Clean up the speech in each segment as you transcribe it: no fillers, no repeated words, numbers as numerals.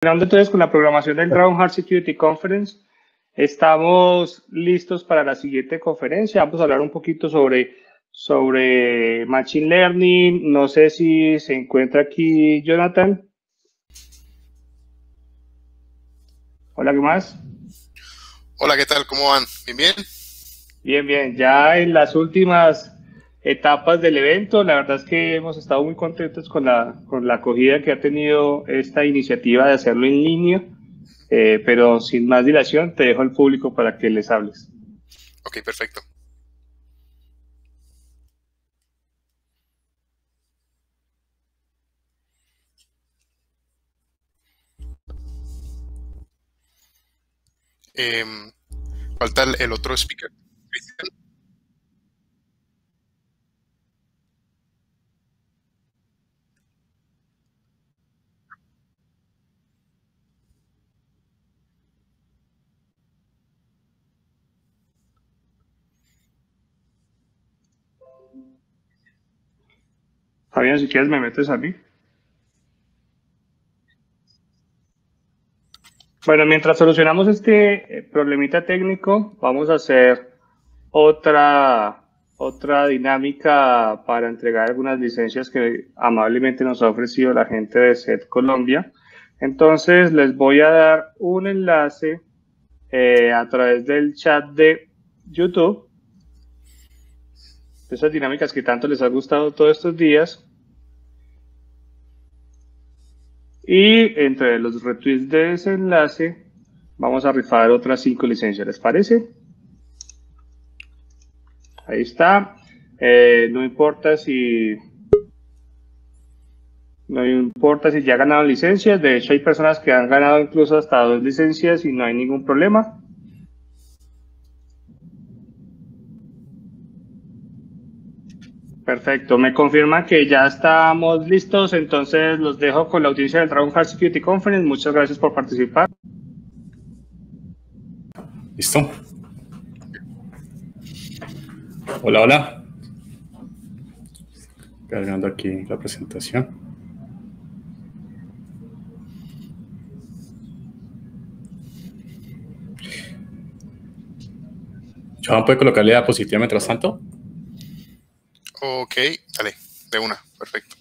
Continuando entonces con la programación del Dragonheart Security Conference, estamos listos para la siguiente conferencia. Vamos a hablar un poquito sobre Machine Learning. No sé si se encuentra aquí Jonathan. Hola, ¿qué más? Hola, ¿qué tal? ¿Cómo van? ¿Bien, bien? Bien, bien. Ya en las últimas etapas del evento, la verdad es que hemos estado muy contentos con la acogida que ha tenido esta iniciativa de hacerlo en línea, pero sin más dilación te dejo al público para que les hables. Ok, perfecto. Falta el otro speaker. Cristian. Fabián, si quieres me metes a mí. Bueno, mientras solucionamos este problemita técnico, vamos a hacer otra dinámica para entregar algunas licencias que amablemente nos ha ofrecido la gente de SET Colombia. Entonces, les voy a dar un enlace a través del chat de YouTube, de esas dinámicas que tanto les ha gustado todos estos días. Y entre los retweets de ese enlace, vamos a rifar otras 5 licencias, ¿les parece? Ahí está. No importa si ya ganaron licencias. De hecho, hay personas que han ganado incluso hasta 2 licencias y no hay ningún problema. Perfecto. Me confirman que ya estamos listos. Entonces, los dejo con la audiencia del Dragonheart Security Conference. Muchas gracias por participar. ¿Listo? Hola, hola. Cargando aquí la presentación. Johan, ¿puede colocarle diapositiva mientras tanto? Ok, dale, de una, perfecto.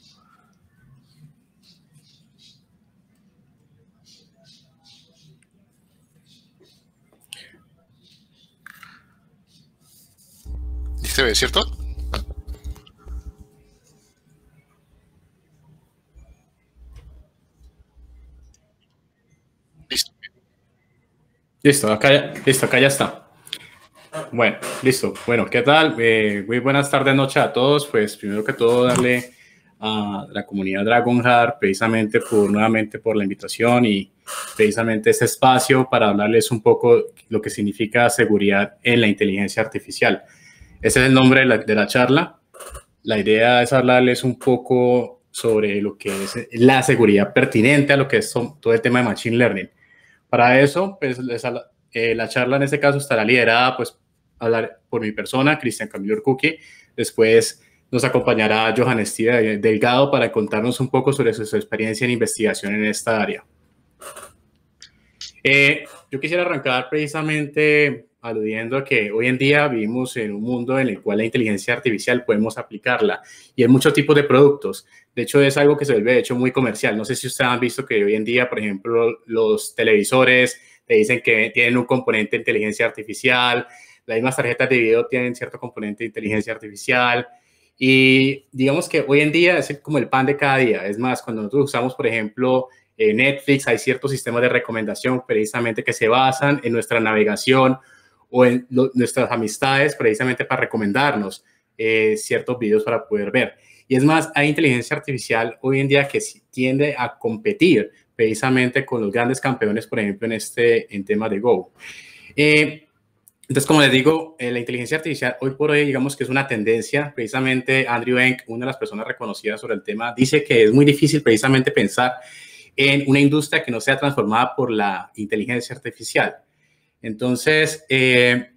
¿Y se ve, cierto? Listo. Listo, acá ya está. Bueno, listo. Bueno, ¿qué tal? Muy buenas tardes, noche a todos. Pues primero que todo, darle a la comunidad Dragonheart precisamente nuevamente por la invitación y precisamente este espacio para hablarles un poco lo que significa seguridad en la inteligencia artificial. Ese es el nombre de la charla. La idea es hablarles un poco sobre lo que es la seguridad pertinente a lo que es todo el tema de Machine Learning. Para eso, pues, la charla en este caso estará liderada pues, por mi persona, Cristian Camilo Urcuqui. Después nos acompañará Johan Steve Delgado para contarnos un poco sobre su experiencia en investigación en esta área. Yo quisiera arrancar precisamente aludiendo a que hoy en día vivimos en un mundo en el cual la inteligencia artificial podemos aplicarla y en muchos tipos de productos. De hecho, es algo que se vuelve de hecho muy comercial. No sé si ustedes han visto que hoy en día, por ejemplo, los televisores te dicen que tienen un componente de inteligencia artificial, las mismas tarjetas de video tienen cierto componente de inteligencia artificial y digamos que hoy en día es como el pan de cada día. Es más, cuando nosotros usamos, por ejemplo, Netflix, hay ciertos sistemas de recomendación precisamente que se basan en nuestra navegación o en nuestras amistades precisamente para recomendarnos ciertos videos para poder ver. Y es más, hay inteligencia artificial hoy en día que tiende a competir precisamente con los grandes campeones, por ejemplo, en temas de Go. Entonces, como les digo, la inteligencia artificial hoy por hoy, digamos que es una tendencia. Precisamente Andrew Ng, una de las personas reconocidas sobre el tema, dice que es muy difícil precisamente pensar en una industria que no sea transformada por la inteligencia artificial. Entonces,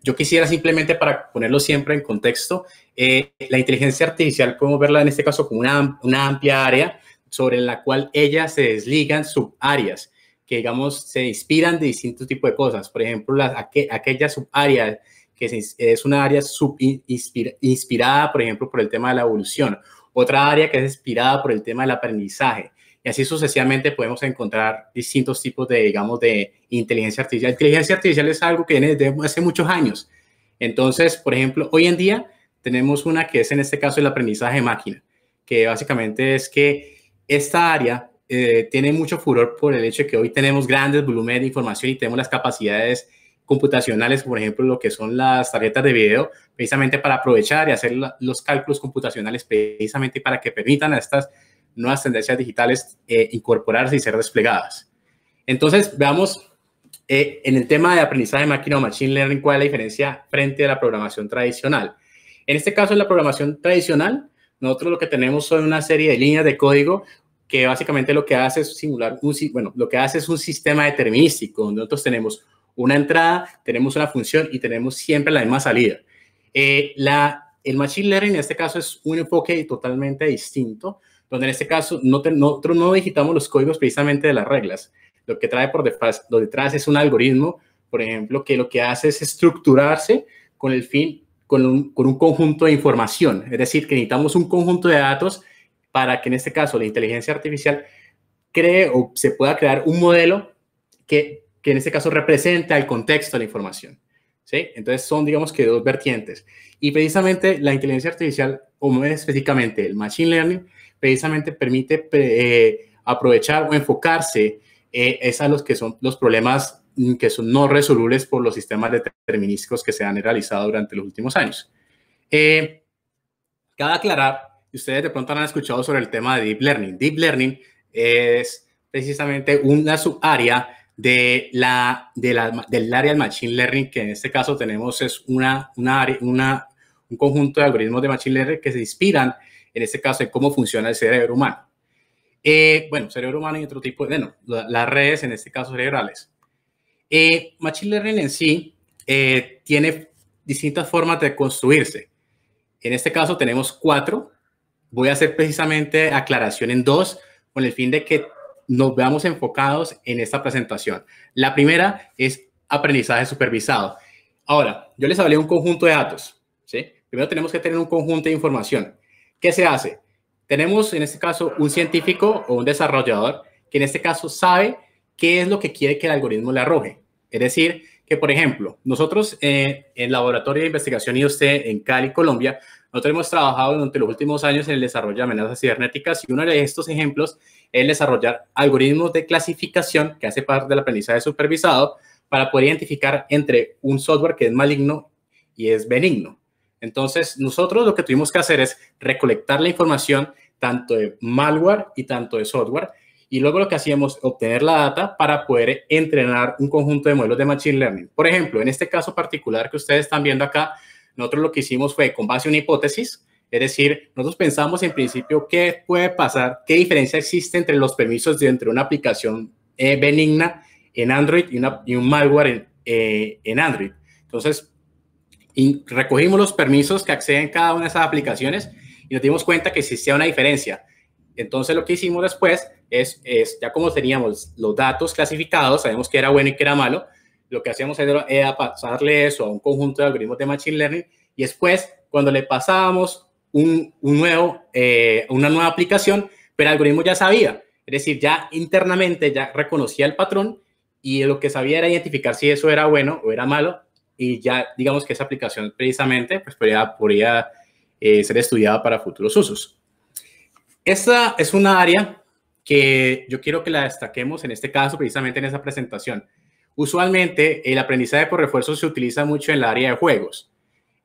yo quisiera simplemente para ponerlo siempre en contexto, la inteligencia artificial, podemos verla en este caso como una amplia área sobre la cual ellas se desligan subáreas. que, digamos, se inspiran de distintos tipos de cosas. Por ejemplo, aquella subárea que es una área inspirada, por ejemplo, por el tema de la evolución. Otra área que es inspirada por el tema del aprendizaje. Y así sucesivamente podemos encontrar distintos tipos de, digamos, de inteligencia artificial. La inteligencia artificial es algo que viene desde hace muchos años. Entonces, por ejemplo, hoy en día tenemos una que es en este caso el aprendizaje de máquina, que básicamente es que esta área tiene mucho furor por el hecho de que hoy tenemos grandes volúmenes de información y tenemos las capacidades computacionales, por ejemplo, lo que son las tarjetas de video, precisamente para aprovechar y hacer los cálculos computacionales precisamente para que permitan a estas nuevas tendencias digitales incorporarse y ser desplegadas. Entonces, veamos en el tema de aprendizaje de máquina o machine learning, ¿cuál es la diferencia frente a la programación tradicional? En este caso, en la programación tradicional, nosotros lo que tenemos son una serie de líneas de código que básicamente lo que hace es simular lo que hace es un sistema determinístico, donde nosotros tenemos una entrada, tenemos una función y tenemos siempre la misma salida. El machine learning en este caso es un enfoque totalmente distinto, donde en este caso nosotros no digitamos los códigos precisamente de las reglas. Lo que trae por detrás es un algoritmo, por ejemplo, que lo que hace es estructurarse con el fin, con un conjunto de información. Es decir, que necesitamos un conjunto de datos para que en este caso la inteligencia artificial cree o se pueda crear un modelo que en este caso representa el contexto de la información. ¿Sí? Entonces son, digamos que, dos vertientes. Y precisamente la inteligencia artificial, o más específicamente el machine learning, precisamente permite aprovechar o enfocarse a los que son los problemas que son no resolubles por los sistemas determinísticos que se han realizado durante los últimos años. Cabe aclarar, ustedes de pronto han escuchado sobre el tema de Deep Learning. Deep Learning es precisamente una subárea del área del Machine Learning, que en este caso tenemos es un conjunto de algoritmos de Machine Learning que se inspiran, en este caso, en cómo funciona el cerebro humano. Cerebro humano y otro tipo las redes, en este caso cerebrales. Machine Learning en sí tiene distintas formas de construirse. En este caso tenemos 4. Voy a hacer precisamente aclaración en 2 con el fin de que nos veamos enfocados en esta presentación. La primera es aprendizaje supervisado. Ahora, yo les hablé de un conjunto de datos, ¿sí? Primero tenemos que tener un conjunto de información. ¿Qué se hace? Tenemos en este caso un científico o un desarrollador que en este caso sabe qué es lo que quiere que el algoritmo le arroje. Es decir, que por ejemplo, nosotros en el Laboratorio de Investigación IOST en Cali, Colombia, nosotros hemos trabajado durante los últimos años en el desarrollo de amenazas cibernéticas y uno de estos ejemplos es desarrollar algoritmos de clasificación que hace parte del aprendizaje supervisado para poder identificar entre un software que es maligno y es benigno. Entonces, nosotros lo que tuvimos que hacer es recolectar la información tanto de malware y tanto de software y luego lo que hacíamos obtener la data para poder entrenar un conjunto de modelos de Machine Learning. Por ejemplo, en este caso particular que ustedes están viendo acá, nosotros lo que hicimos fue con base en una hipótesis, es decir, nosotros pensamos en principio qué puede pasar, qué diferencia existe entre los permisos de entre una aplicación benigna en Android y un malware en Android. Entonces, recogimos los permisos que acceden cada una de esas aplicaciones y nos dimos cuenta que existía una diferencia. Entonces, lo que hicimos después es ya como teníamos los datos clasificados, sabemos qué era bueno y qué era malo, lo que hacíamos era pasarle eso a un conjunto de algoritmos de Machine Learning y después, cuando le pasábamos una nueva aplicación, pero el algoritmo ya sabía, es decir, ya internamente ya reconocía el patrón y lo que sabía era identificar si eso era bueno o era malo y ya digamos que esa aplicación precisamente pues, podría ser estudiada para futuros usos. Esta es una área que yo quiero que la destaquemos en este caso, precisamente en esa presentación. Usualmente el aprendizaje por refuerzo se utiliza mucho en el área de juegos.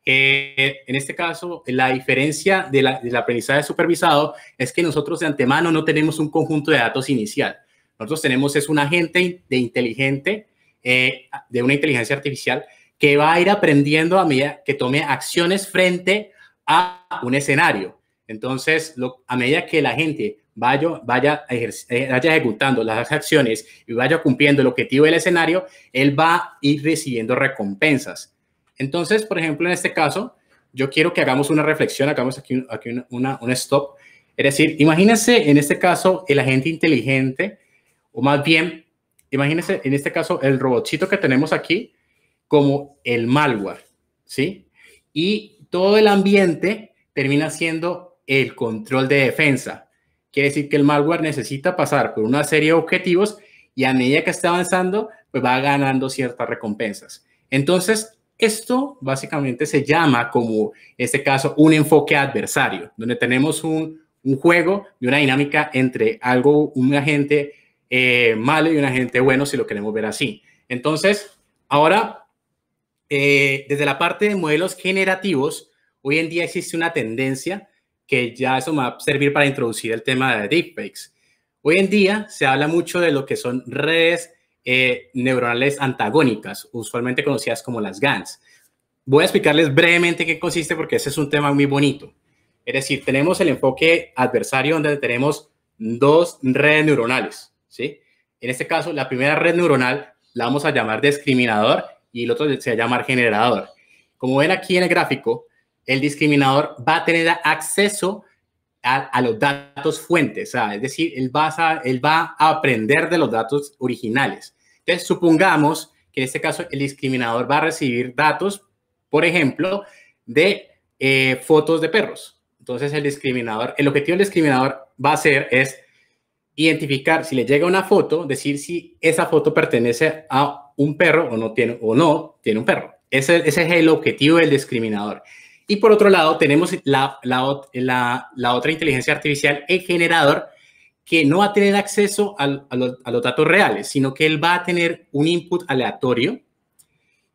En este caso, la diferencia del aprendizaje supervisado es que nosotros de antemano no tenemos un conjunto de datos inicial. Nosotros tenemos es un agente de una inteligencia artificial que va a ir aprendiendo a medida que tome acciones frente a un escenario. Entonces, a medida que la gente vaya ejecutando las acciones y vaya cumpliendo el objetivo del escenario, él va a ir recibiendo recompensas. Entonces, por ejemplo, en este caso, yo quiero que hagamos una reflexión, hagamos aquí un stop. Es decir, imagínense en este caso el agente inteligente, o más bien imagínense en este caso el robotcito que tenemos aquí como el malware, ¿sí? Y todo el ambiente termina siendo el control de defensa. Quiere decir que el malware necesita pasar por una serie de objetivos y a medida que está avanzando, pues va ganando ciertas recompensas. Entonces, esto básicamente se llama, como en este caso, un enfoque adversario, donde tenemos un juego de una dinámica entre un agente malo y un agente bueno, si lo queremos ver así. Entonces, ahora, desde la parte de modelos generativos, hoy en día existe una tendencia que ya eso me va a servir para introducir el tema de deepfakes. Hoy en día se habla mucho de lo que son redes neuronales antagónicas, usualmente conocidas como las GANs. Voy a explicarles brevemente qué consiste porque ese es un tema muy bonito. Es decir, tenemos el enfoque adversario donde tenemos dos redes neuronales, ¿sí? En este caso, la primera red neuronal la vamos a llamar discriminador y el otro se va a llamar generador. Como ven aquí en el gráfico, el discriminador va a tener acceso a los datos fuentes, ¿sabes? Es decir, él va a aprender de los datos originales. Entonces, supongamos que en este caso el discriminador va a recibir datos, por ejemplo, de fotos de perros. Entonces, el objetivo del discriminador va a ser es identificar si le llega una foto, decir si esa foto pertenece a un perro o no tiene un perro. Ese es el objetivo del discriminador. Y por otro lado, tenemos la otra inteligencia artificial, el generador, que no va a tener acceso a los datos reales, sino que él va a tener un input aleatorio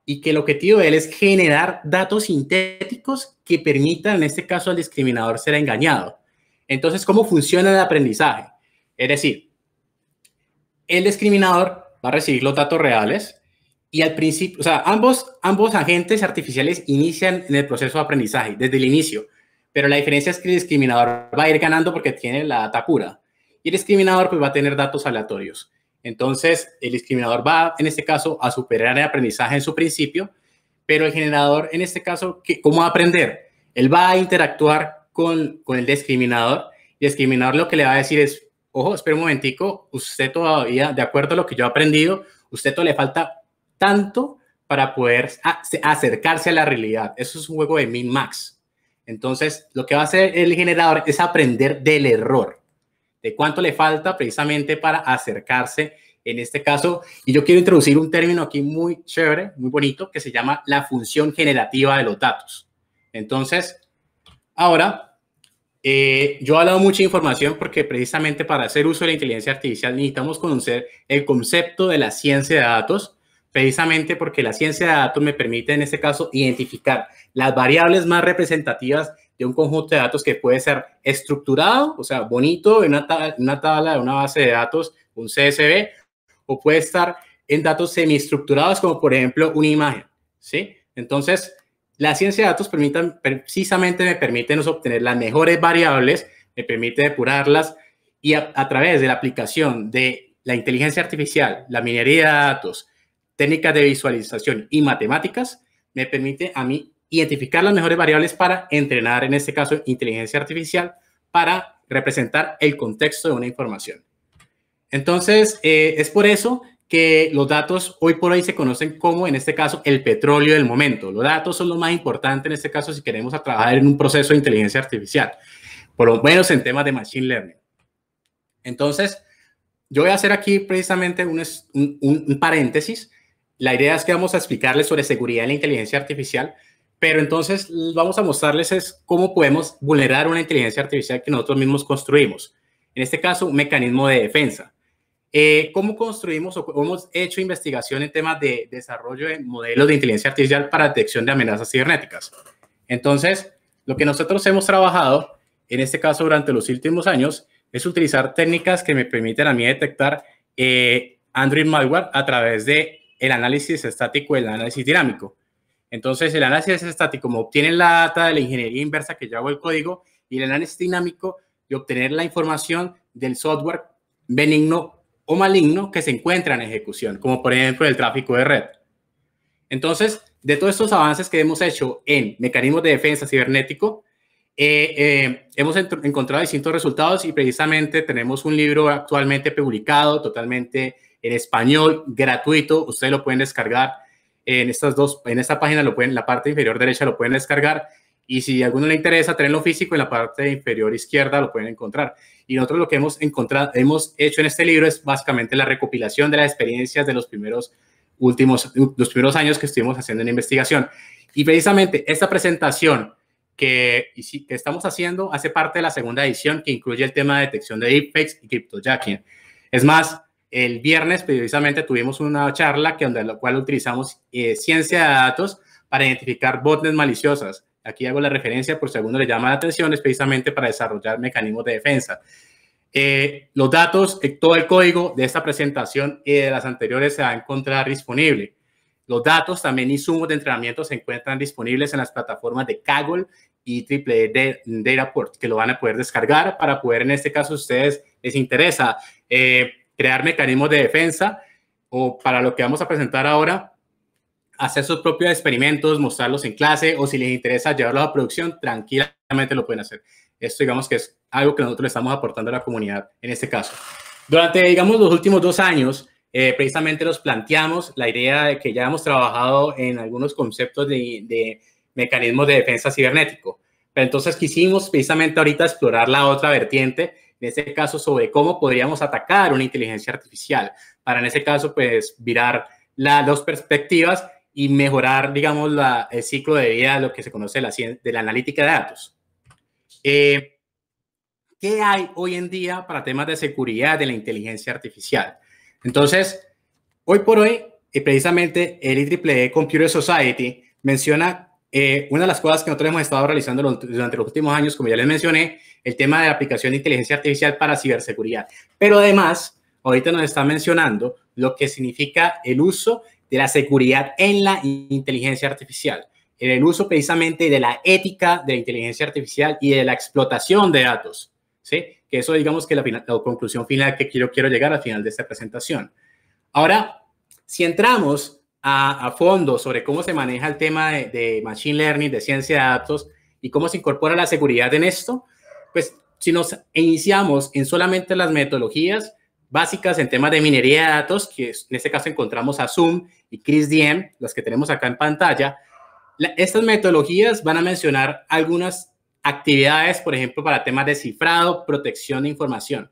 y que el objetivo de él es generar datos sintéticos que permitan, en este caso, al discriminador ser engañado. Entonces, ¿cómo funciona el aprendizaje? Es decir, el discriminador va a recibir los datos reales y al principio, o sea, ambos agentes artificiales inician en el proceso de aprendizaje desde el inicio, pero la diferencia es que el discriminador va a ir ganando porque tiene la data pura y el discriminador pues va a tener datos aleatorios. Entonces, el discriminador va, en este caso, a superar el aprendizaje en su principio, pero el generador, en este caso, ¿cómo va a aprender? Él va a interactuar con el discriminador y el discriminador lo que le va a decir es, ojo, espera un momentico, usted todavía, de acuerdo a lo que yo he aprendido, usted todavía le falta tanto para poder acercarse a la realidad. Eso es un juego de min-max. Entonces, lo que va a hacer el generador es aprender del error, de cuánto le falta precisamente para acercarse en este caso. Y yo quiero introducir un término aquí muy chévere, muy bonito, que se llama la función generativa de los datos. Entonces, ahora, yo he hablado mucha información porque precisamente para hacer uso de la inteligencia artificial necesitamos conocer el concepto de la ciencia de datos, precisamente porque la ciencia de datos me permite, en este caso, identificar las variables más representativas de un conjunto de datos que puede ser estructurado, o sea, bonito, en una tabla de una base de datos, un CSV, o puede estar en datos semiestructurados, como por ejemplo una imagen, ¿sí? Entonces, la ciencia de datos precisamente me permite obtener las mejores variables, me permite depurarlas y a través de la aplicación de la inteligencia artificial, la minería de datos, técnicas de visualización y matemáticas, me permite a mí identificar las mejores variables para entrenar, en este caso, inteligencia artificial para representar el contexto de una información. Entonces, es por eso que los datos hoy por hoy se conocen como, en este caso, el petróleo del momento. Los datos son lo más importante, en este caso, si queremos trabajar en un proceso de inteligencia artificial, por lo menos en temas de machine learning. Entonces, yo voy a hacer aquí precisamente un paréntesis. La idea es que vamos a explicarles sobre seguridad en la inteligencia artificial, pero entonces vamos a mostrarles es cómo podemos vulnerar una inteligencia artificial que nosotros mismos construimos. En este caso, un mecanismo de defensa. ¿Cómo construimos o hemos hecho investigación en temas de desarrollo de modelos de inteligencia artificial para detección de amenazas cibernéticas? Entonces, lo que nosotros hemos trabajado, en este caso durante los últimos años, es utilizar técnicas que me permiten a mí detectar Android malware a través de el análisis estático y el análisis dinámico. Entonces, el análisis estático me obtiene la data de la ingeniería inversa que yo hago el código y el análisis dinámico de obtener la información del software benigno o maligno que se encuentra en ejecución, como por ejemplo el tráfico de red. Entonces, de todos estos avances que hemos hecho en mecanismos de defensa cibernético, hemos encontrado distintos resultados y precisamente tenemos un libro actualmente publicado, totalmente en español, gratuito. Ustedes lo pueden descargar en esta página, en la parte inferior derecha lo pueden descargar. Y si a alguno le interesa tenerlo físico, en la parte inferior izquierda lo pueden encontrar. Y nosotros lo que hemos hecho en este libro es básicamente la recopilación de las experiencias de los primeros años que estuvimos haciendo en investigación. Y precisamente esta presentación que estamos haciendo hace parte de la segunda edición, que incluye el tema de detección de deepfakes y cryptojacking. Es más, el viernes precisamente tuvimos una charla en la cual utilizamos ciencia de datos para identificar botnets maliciosas. Aquí hago la referencia por si a alguno le llama la atención, es precisamente para desarrollar mecanismos de defensa. Los datos, todo el código de esta presentación y de las anteriores se va a encontrar disponible. Los datos, también insumos de entrenamiento, se encuentran disponibles en las plataformas de Kaggle y Triple Dataport, que lo van a poder descargar para poder, en este caso, a ustedes les interesa crear mecanismos de defensa, o para lo que vamos a presentar ahora, hacer sus propios experimentos, mostrarlos en clase, o si les interesa llevarlos a producción, tranquilamente lo pueden hacer. Esto, digamos, que es algo que nosotros le estamos aportando a la comunidad en este caso. Durante, digamos, los últimos 2 años, precisamente nos planteamos la idea de que ya hemos trabajado en algunos conceptos de mecanismos de defensa cibernético. Pero entonces quisimos precisamente ahorita explorar la otra vertiente, en este caso sobre cómo podríamos atacar una inteligencia artificial, para en ese caso pues virar las 2 perspectivas y mejorar, digamos, el ciclo de vida de lo que se conoce de la analítica de datos. ¿Qué hay hoy en día para temas de seguridad de la inteligencia artificial? Entonces, hoy por hoy, precisamente el IEEE Computer Society menciona una de las cosas que nosotros hemos estado realizando durante los últimos años, como ya les mencioné, el tema de la aplicación de inteligencia artificial para ciberseguridad. Pero además, ahorita nos está mencionando lo que significa el uso de la seguridad en la inteligencia artificial, el uso precisamente de la ética de la inteligencia artificial y de la explotación de datos, ¿sí? Que eso, digamos, que la conclusión final que quiero llegar al final de esta presentación. Ahora, si entramos a fondo sobre cómo se maneja el tema de Machine Learning, de ciencia de datos y cómo se incorpora la seguridad en esto, pues si nos iniciamos en solamente las metodologías básicas en temas de minería de datos, que en este caso encontramos a Zoom y ChrisDM, las que tenemos acá en pantalla, estas metodologías van a mencionar algunas actividades, por ejemplo, para temas de cifrado, protección de información,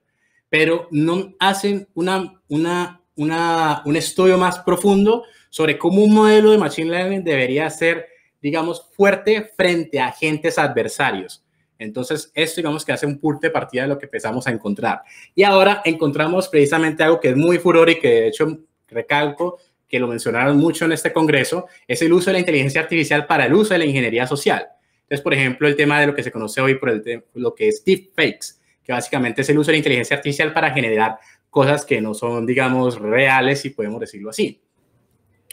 pero no hacen un estudio más profundo sobre cómo un modelo de Machine Learning debería ser, digamos, fuerte frente a agentes adversarios. Entonces, esto, digamos, que hace un punto de partida de lo que empezamos a encontrar. Y ahora encontramos precisamente algo que es muy furor y que, de hecho, recalco que lo mencionaron mucho en este congreso, es el uso de la inteligencia artificial para el uso de la ingeniería social. Entonces, por ejemplo, el tema de lo que se conoce hoy por lo que es deepfakes, que básicamente es el uso de la inteligencia artificial para generar cosas que no son, digamos, reales, si podemos decirlo así.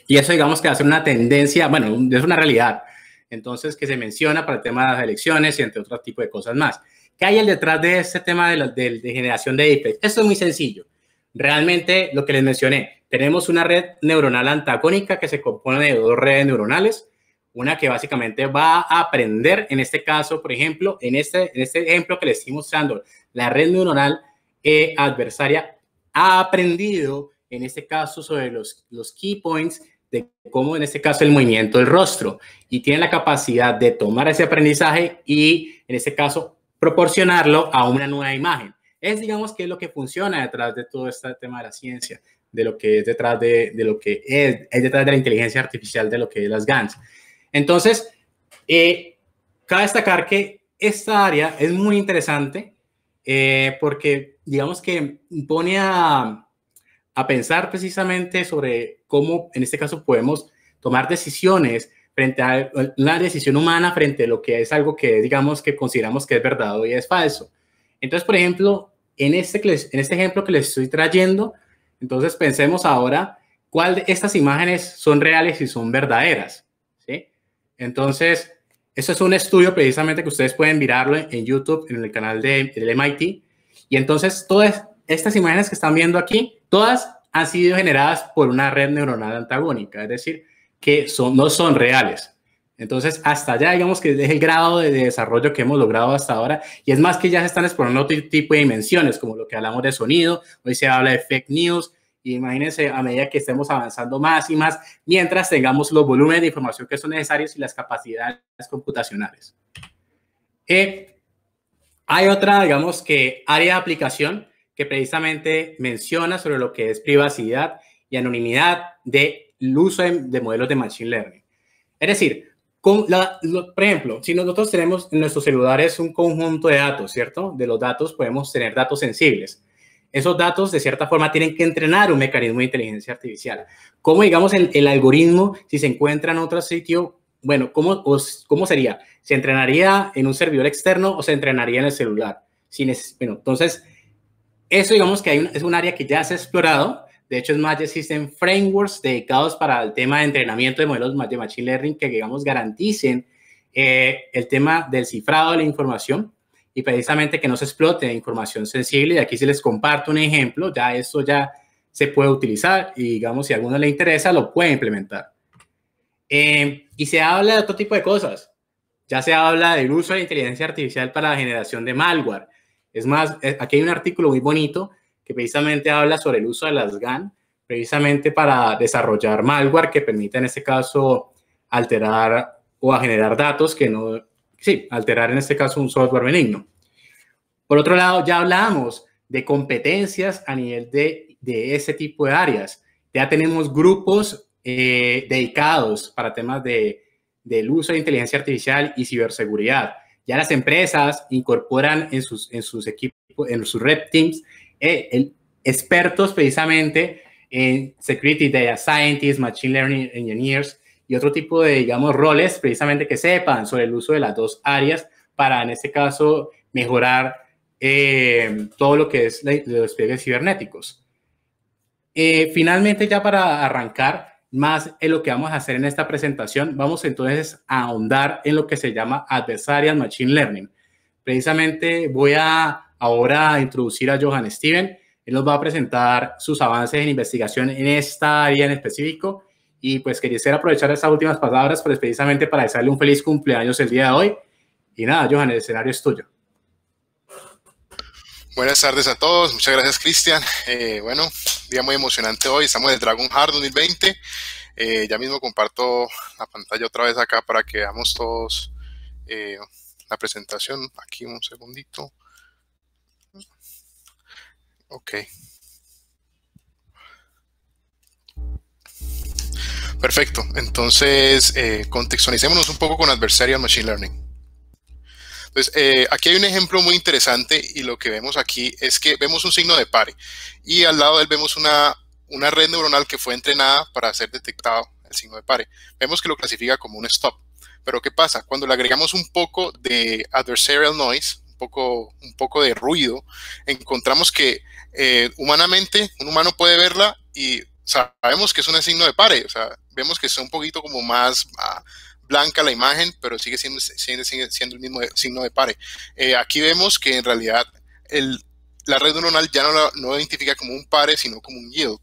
Y eso, digamos, que hace una tendencia, bueno, es una realidad, entonces, que se menciona para el tema de las elecciones y entre otros tipos de cosas más. ¿Qué hay detrás de este tema de generación de deepfakes? Esto es muy sencillo. Realmente, lo que les mencioné, tenemos una red neuronal antagónica que se compone de 2 redes neuronales, una que básicamente va a aprender, en este caso, por ejemplo, en este ejemplo que les estoy mostrando, la red neuronal adversaria ha aprendido, en este caso, sobre los key points de cómo, en este caso, el movimiento del rostro, y tiene la capacidad de tomar ese aprendizaje y, en este caso, proporcionarlo a una nueva imagen. Es, digamos, que es lo que funciona detrás de todo este tema de la ciencia, de lo que es detrás de lo que es detrás de la inteligencia artificial, de lo que es las GANs. Entonces, cabe destacar que esta área es muy interesante porque, digamos, que pone a pensar precisamente sobre cómo, en este caso, podemos tomar decisiones frente a una decisión humana frente a lo que es algo que, digamos, que consideramos que es verdad y es falso. Entonces, por ejemplo, en este ejemplo que les estoy trayendo, entonces pensemos ahora cuál de estas imágenes son reales y son verdaderas, ¿sí? Entonces, eso es un estudio precisamente que ustedes pueden mirarlo en YouTube, en el canal del MIT. Y entonces, todas estas imágenes que están viendo aquí, todas han sido generadas por una red neuronal antagónica, es decir, que no son reales. Entonces, hasta allá, digamos que es el grado de desarrollo que hemos logrado hasta ahora. Y es más que ya se están explorando otro tipo de dimensiones, como lo que hablamos de sonido. Hoy se habla de fake news Y imagínense a medida que estemos avanzando más y más, mientras tengamos los volúmenes de información que son necesarios y las capacidades computacionales. Hay otra, digamos, que área de aplicación que precisamente menciona sobre lo que es privacidad y anonimidad del uso de modelos de Machine Learning. Es decir, por ejemplo, si nosotros tenemos en nuestros celulares un conjunto de datos, ¿cierto? De los datos podemos tener datos sensibles. Esos datos, de cierta forma, tienen que entrenar un mecanismo de inteligencia artificial. ¿Cómo, digamos, el algoritmo, si se encuentra en otro sitio, bueno, ¿cómo sería? ¿Se entrenaría en un servidor externo o se entrenaría en el celular? Bueno, entonces, eso, digamos, que es un área que ya se ha explorado. De hecho, es más, ya existen frameworks dedicados para el tema de entrenamiento de modelos de Machine Learning que, digamos, garanticen el tema del cifrado de la información y precisamente que no se explote información sensible. Y aquí si les comparto un ejemplo, ya esto ya se puede utilizar y, digamos, si a alguno le interesa, lo puede implementar. Y se habla de otro tipo de cosas. Ya se habla del uso de la inteligencia artificial para la generación de malware. Es más, aquí hay un artículo muy bonito que precisamente habla sobre el uso de las GAN, precisamente para desarrollar malware que permita en este caso alterar o a generar datos que no, sí, alterar en este caso un software benigno. Por otro lado, ya hablamos de competencias a nivel de ese tipo de áreas. Ya tenemos grupos dedicados para temas del uso de inteligencia artificial y ciberseguridad. Ya las empresas incorporan en sus equipos, en sus red teams, expertos precisamente en security data scientists, machine learning engineers y otro tipo de, digamos, roles precisamente que sepan sobre el uso de las dos áreas para, en este caso, mejorar todo lo que es los despliegues cibernéticos. Finalmente, ya para arrancar más en lo que vamos a hacer en esta presentación, vamos entonces a ahondar en lo que se llama Adversarial Machine Learning. Precisamente voy ahora a introducir a Johan Steven. Él nos va a presentar sus avances en investigación en esta área en específico y pues quisiera aprovechar estas últimas palabras pues, precisamente para desearle un feliz cumpleaños el día de hoy. Y nada, Johan, el escenario es tuyo. Buenas tardes a todos, muchas gracias Cristian. Bueno, día muy emocionante hoy, estamos en el Dragon Heart 2020. Ya mismo comparto la pantalla otra vez acá para que veamos todos la presentación. Aquí un segundito. Ok. Perfecto, entonces contextualicémonos un poco con Adversarial Machine Learning. Entonces, aquí hay un ejemplo muy interesante y lo que vemos aquí es que vemos un signo de pare y al lado de él vemos una red neuronal que fue entrenada para ser detectado el signo de pare. Vemos que lo clasifica como un stop. Pero ¿qué pasa? Cuando le agregamos un poco de adversarial noise, un poco de ruido, encontramos que humanamente un humano puede verla y sabemos que es un signo de pare. O sea, vemos que es un poquito como más blanca la imagen, pero sigue siendo el mismo signo de pare. Aquí vemos que en realidad la red neuronal ya no lo identifica como un pare, sino como un yield.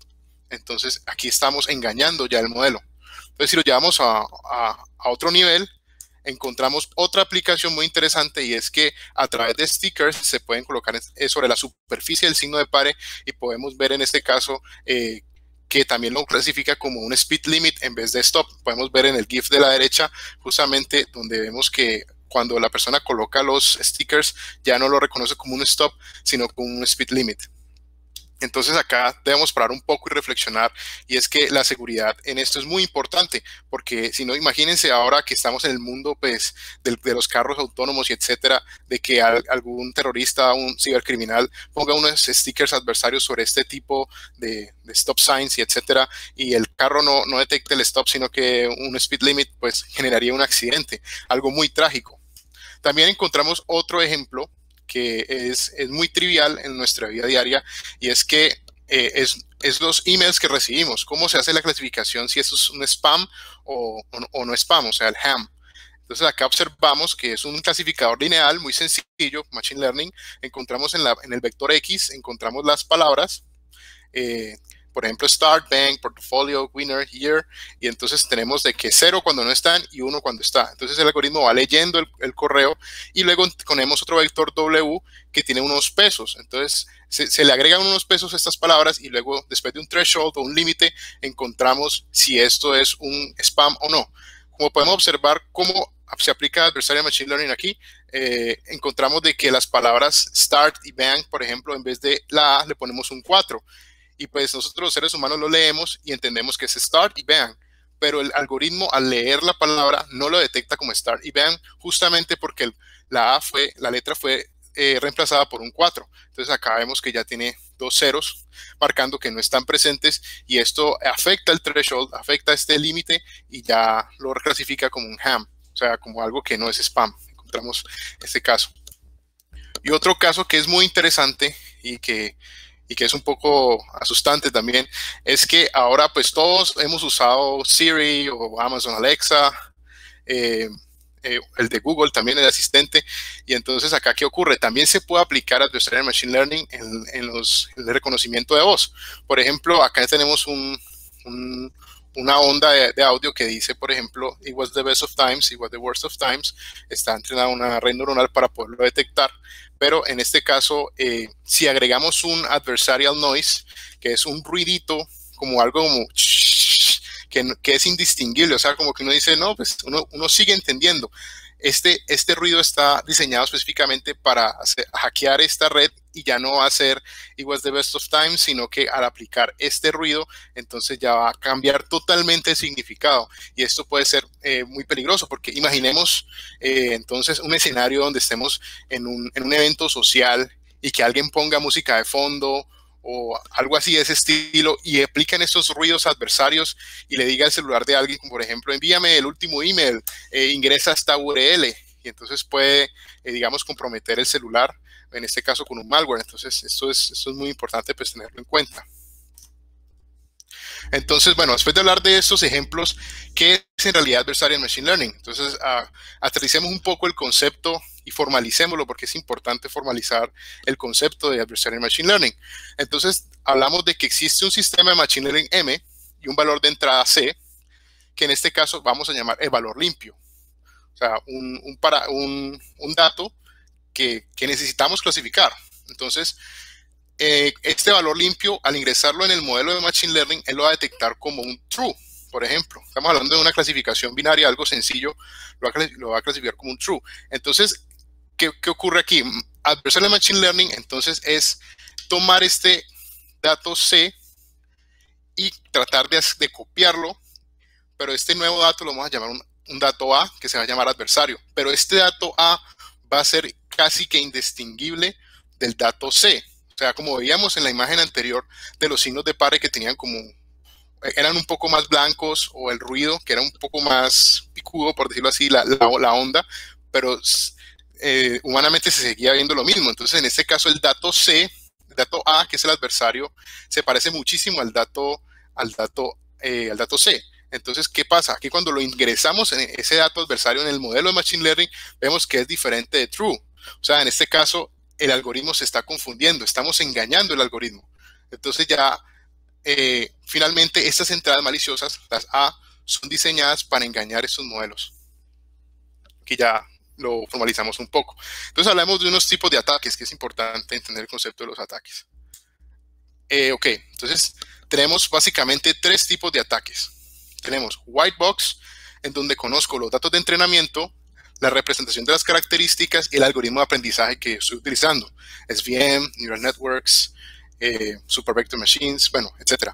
Entonces aquí estamos engañando ya el modelo. Entonces si lo llevamos a otro nivel, encontramos otra aplicación muy interesante y es que a través de stickers se pueden colocar sobre la superficie del signo de pare y podemos ver en este caso que también lo clasifica como un speed limit en vez de stop. Podemos ver en el GIF de la derecha justamente donde vemos que cuando la persona coloca los stickers ya no lo reconoce como un stop, sino como un speed limit. Entonces acá debemos parar un poco y reflexionar, y es que la seguridad en esto es muy importante, porque si no, imagínense ahora que estamos en el mundo pues, de los carros autónomos y etcétera, de que algún terrorista, un cibercriminal ponga unos stickers adversarios sobre este tipo de stop signs y etcétera, y el carro no detecte el stop, sino que un speed limit pues generaría un accidente, algo muy trágico. También encontramos otro ejemplo que es muy trivial en nuestra vida diaria, y es que es los emails que recibimos. ¿Cómo se hace la clasificación si eso es un spam o no spam? O sea, el ham. Entonces acá observamos que es un clasificador lineal muy sencillo, Machine Learning. Encontramos en el vector X, encontramos las palabras, por ejemplo, Start, Bank, Portfolio, Winner, Year, y entonces tenemos de que 0 cuando no están y 1 cuando está. Entonces el algoritmo va leyendo el correo y luego ponemos otro vector W que tiene unos pesos. Entonces se le agregan unos pesos a estas palabras y luego después de un threshold o un límite encontramos si esto es un spam o no. Como podemos observar cómo se aplica Adversarial Machine Learning aquí, encontramos de que las palabras start y bank, por ejemplo, en vez de la A le ponemos un 4. Y pues nosotros los seres humanos lo leemos y entendemos que es start y bank. Pero el algoritmo al leer la palabra no lo detecta como start y bank justamente porque la letra fue reemplazada por un 4. Entonces acá vemos que ya tiene 2 ceros marcando que no están presentes y esto afecta el threshold, afecta este límite y ya lo clasifica como un ham, o sea, como algo que no es spam. Encontramos este caso. Y otro caso que es muy interesante y que es un poco asustante también, es que ahora pues todos hemos usado Siri o Amazon Alexa, el de Google también, el asistente, y entonces acá ¿qué ocurre? También se puede aplicar Adversarial Machine Learning en el reconocimiento de voz. Por ejemplo, acá tenemos una onda de audio que dice, por ejemplo, it was the best of times, it was the worst of times. Está entrenada una red neuronal para poderlo detectar, pero en este caso, si agregamos un adversarial noise, que es un ruidito, como algo como que es indistinguible, o sea, como que uno dice, no, pues uno sigue entendiendo. Este ruido está diseñado específicamente para hackear esta red y ya no va a ser it was the best of times, sino que al aplicar este ruido, entonces ya va a cambiar totalmente el significado. Y esto puede ser muy peligroso porque imaginemos entonces un escenario donde estemos en un evento social y que alguien ponga música de fondo o algo así de ese estilo y apliquen estos ruidos adversarios y le diga al celular de alguien, por ejemplo, envíame el último email, ingresa a esta URL y entonces puede, digamos, comprometer el celular, en este caso con un malware. Entonces esto es muy importante pues tenerlo en cuenta. Entonces, bueno, después de hablar de estos ejemplos, ¿qué es en realidad Adversarial Machine Learning? Entonces, aterricemos un poco el concepto y formalicémoslo porque es importante formalizar el concepto de Adversarial Machine Learning. Entonces, hablamos de que existe un sistema de Machine Learning M y un valor de entrada C, que en este caso vamos a llamar el valor limpio. O sea, un dato que necesitamos clasificar. Entonces, este valor limpio, al ingresarlo en el modelo de Machine Learning, él lo va a detectar como un true, por ejemplo. Estamos hablando de una clasificación binaria, algo sencillo, lo va a clasificar como un true. Entonces, ¿qué ocurre aquí? Adversarial Machine Learning, entonces, es tomar este dato C y tratar de copiarlo, pero este nuevo dato lo vamos a llamar un dato A, que se va a llamar adversario. Pero este dato A va a ser casi que indistinguible del dato C. O sea, como veíamos en la imagen anterior de los signos de pare que tenían eran un poco más blancos, o el ruido que era un poco más picudo, por decirlo así, la onda, pero humanamente se seguía viendo lo mismo. Entonces, en este caso, el dato C, el dato A, que es el adversario, se parece muchísimo al dato C. Entonces, ¿qué pasa? Aquí cuando lo ingresamos en ese dato adversario en el modelo de Machine Learning, vemos que es diferente de true. O sea, en este caso, el algoritmo se está confundiendo, estamos engañando el algoritmo. Entonces ya, finalmente, estas entradas maliciosas, las A, son diseñadas para engañar estos modelos. Aquí ya lo formalizamos un poco. Entonces hablamos de unos tipos de ataques, que es importante entender el concepto de los ataques. Ok, entonces tenemos básicamente 3 tipos de ataques. Tenemos white box, en donde conozco los datos de entrenamiento, la representación de las características y el algoritmo de aprendizaje que estoy utilizando. SVM, Neural Networks, Super Vector Machines, bueno, etc.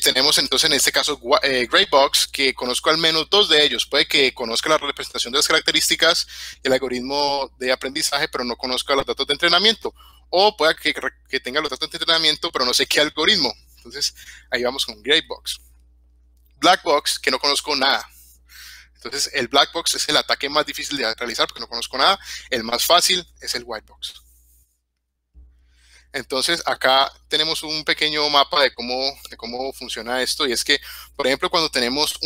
Tenemos entonces en este caso Gray Box, que conozco al menos 2 de ellos. Puede que conozca la representación de las características y el algoritmo de aprendizaje, pero no conozca los datos de entrenamiento. O puede que tenga los datos de entrenamiento, pero no sé qué algoritmo. Entonces ahí vamos con Gray Box. Black Box, que no conozco nada. Entonces, el black box es el ataque más difícil de realizar porque no conozco nada. El más fácil es el white box. Entonces, acá tenemos un pequeño mapa de cómo funciona esto. Y es que, por ejemplo, cuando tenemos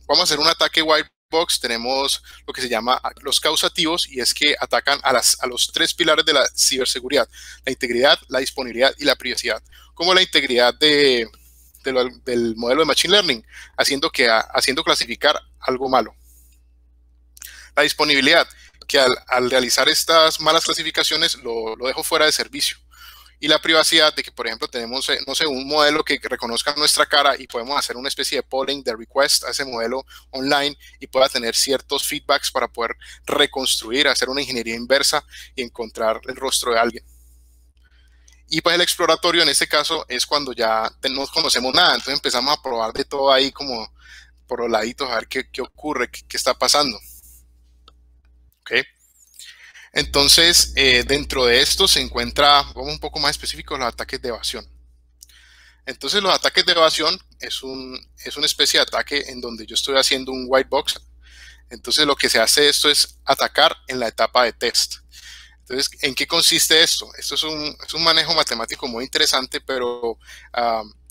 vamos a hacer un ataque white box tenemos lo que se llama los causativos, y es que atacan a los 3 pilares de la ciberseguridad: la integridad, la disponibilidad y la privacidad. Como la integridad del modelo de Machine Learning, haciendo clasificar algo malo. La disponibilidad, que al realizar estas malas clasificaciones lo dejo fuera de servicio. Y la privacidad, de que, por ejemplo, tenemos, no sé, un modelo que reconozca nuestra cara y podemos hacer una especie de polling de request a ese modelo online y pueda tener ciertos feedbacks para poder reconstruir, hacer una ingeniería inversa y encontrar el rostro de alguien. Y pues el exploratorio en este caso es cuando ya no conocemos nada, entonces empezamos a probar de todo ahí como por los laditos, a ver qué ocurre, qué está pasando. ¿Ok? Entonces, dentro de esto se encuentra, vamos un poco más específicos, los ataques de evasión. Entonces, los ataques de evasión es una especie de ataque en donde yo estoy haciendo un white box. Entonces, lo que se hace esto es atacar en la etapa de test. Entonces, ¿en qué consiste esto? Esto es un manejo matemático muy interesante, pero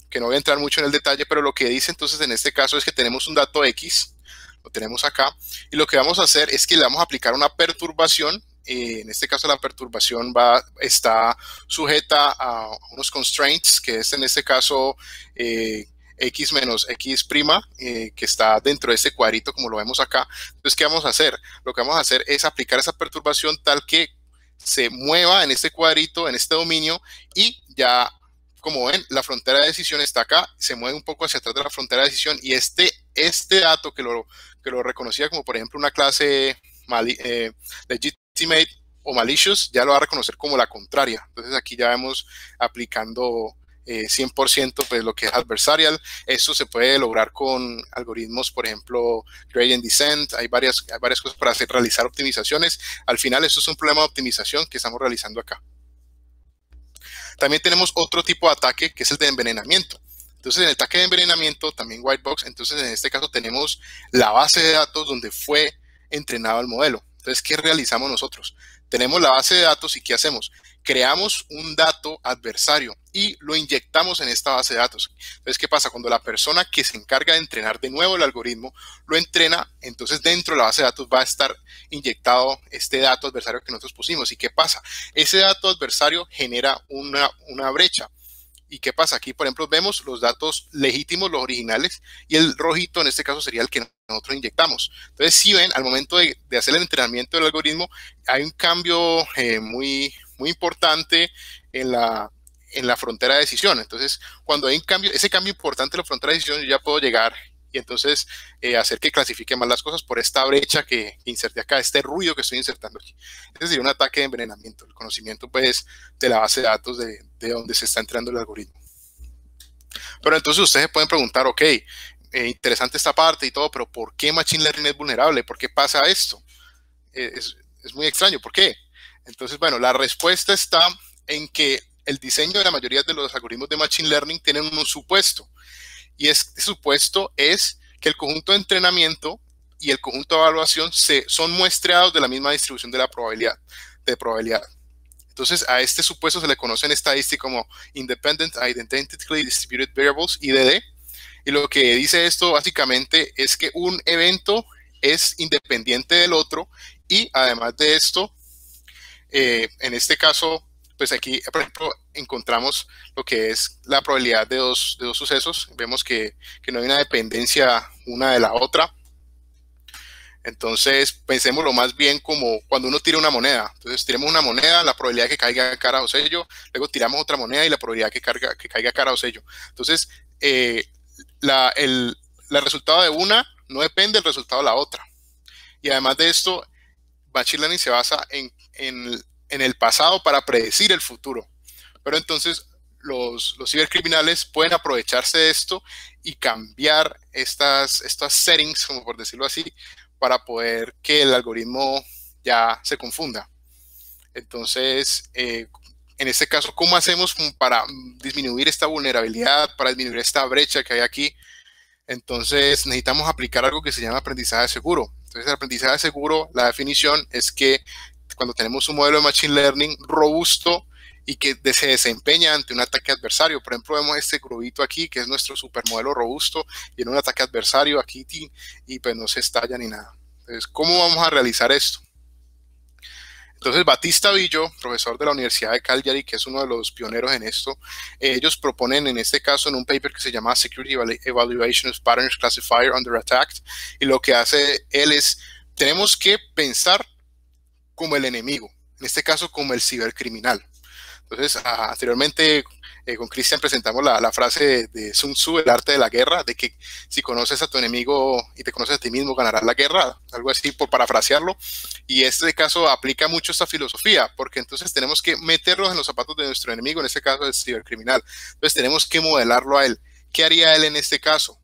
que no voy a entrar mucho en el detalle, pero lo que dice entonces en este caso es que tenemos un dato X, lo tenemos acá, y lo que vamos a hacer es que le vamos a aplicar una perturbación. En este caso la perturbación está sujeta a unos constraints, que es en este caso x menos x', que está dentro de este cuadrito como lo vemos acá. Entonces, ¿qué vamos a hacer? Lo que vamos a hacer es aplicar esa perturbación tal que se mueva en este cuadrito, en este dominio, y ya, como ven, la frontera de decisión está acá, se mueve un poco hacia atrás de la frontera de decisión, y este dato que lo reconocía como, por ejemplo, una clase legitimate o malicious, ya lo va a reconocer como la contraria. Entonces aquí ya vemos aplicando 100% pues lo que es adversarial. Esto se puede lograr con algoritmos, por ejemplo, gradient descent. Hay varias cosas para realizar optimizaciones. Al final, esto es un problema de optimización que estamos realizando acá. También tenemos otro tipo de ataque, que es el de envenenamiento. Entonces, en el ataque de envenenamiento, también white box, entonces en este caso tenemos la base de datos donde fue entrenado el modelo. Entonces, ¿qué realizamos nosotros? Tenemos la base de datos y ¿qué hacemos? Creamos un dato adversario y lo inyectamos en esta base de datos. Entonces, ¿qué pasa? Cuando la persona que se encarga de entrenar de nuevo el algoritmo lo entrena, entonces dentro de la base de datos va a estar inyectado este dato adversario que nosotros pusimos. ¿Y qué pasa? Ese dato adversario genera una brecha. ¿Y qué pasa? Aquí, por ejemplo, vemos los datos legítimos, los originales, y el rojito en este caso sería el que nosotros inyectamos. Entonces, si ven, al momento de hacer el entrenamiento del algoritmo, hay un cambio muy importante en la frontera de decisión. Entonces, cuando hay ese cambio importante en la frontera de decisión, yo ya puedo llegar y entonces hacer que clasifique más las cosas por esta brecha que inserté acá, este ruido que estoy insertando aquí. Ese sería un ataque de envenenamiento, el conocimiento pues de la base de datos de donde se está entrenando el algoritmo. Pero entonces ustedes se pueden preguntar, ok, interesante esta parte y todo, pero ¿por qué Machine Learning es vulnerable? ¿Por qué pasa esto? Es muy extraño, ¿por qué? Entonces, bueno, la respuesta está en que el diseño de la mayoría de los algoritmos de Machine Learning tienen un supuesto. Y este supuesto es que el conjunto de entrenamiento y el conjunto de evaluación son muestreados de la misma distribución de la probabilidad. Entonces, a este supuesto se le conoce en estadística como Independent Identically Distributed Variables, IDD. Y lo que dice esto básicamente es que un evento es independiente del otro, y además de esto, en este caso, pues aquí, por ejemplo, encontramos lo que es la probabilidad de dos sucesos. Vemos que no hay una dependencia una de la otra. Entonces, pensémoslo más bien como cuando uno tira una moneda. Entonces, tiramos una moneda, la probabilidad de que caiga cara o sello. Luego tiramos otra moneda y la probabilidad de que caiga cara o sello. Entonces, el resultado de una no depende del resultado de la otra. Y además de esto, Machine Learning se basa en el pasado para predecir el futuro. Pero entonces los cibercriminales pueden aprovecharse de esto y cambiar estas settings, como por decirlo así, para poder que el algoritmo ya se confunda. Entonces, en este caso, ¿cómo hacemos para disminuir esta vulnerabilidad, para disminuir esta brecha que hay aquí? Entonces, necesitamos aplicar algo que se llama aprendizaje seguro. Entonces, el aprendizaje seguro, la definición es que cuando tenemos un modelo de Machine Learning robusto y que se desempeña ante un ataque adversario. Por ejemplo, vemos este globito aquí, que es nuestro supermodelo robusto, y en un ataque adversario aquí, y pues no se estalla ni nada. Entonces, ¿cómo vamos a realizar esto? Entonces, Batista Villo, profesor de la Universidad de Cagliari, que es uno de los pioneros en esto, ellos proponen en este caso en un paper que se llama Security Evaluation of Patterns Classifier Under Attack, y lo que hace él es, tenemos que pensar como el enemigo, en este caso como el cibercriminal. Entonces, anteriormente con Cristian presentamos la frase de Sun Tzu, el arte de la guerra, de que si conoces a tu enemigo y te conoces a ti mismo, ganarás la guerra, algo así por parafrasearlo. Y este caso aplica mucho esta filosofía, porque entonces tenemos que meternos en los zapatos de nuestro enemigo, en este caso el cibercriminal. Entonces tenemos que modelarlo a él. ¿Qué haría él en este caso?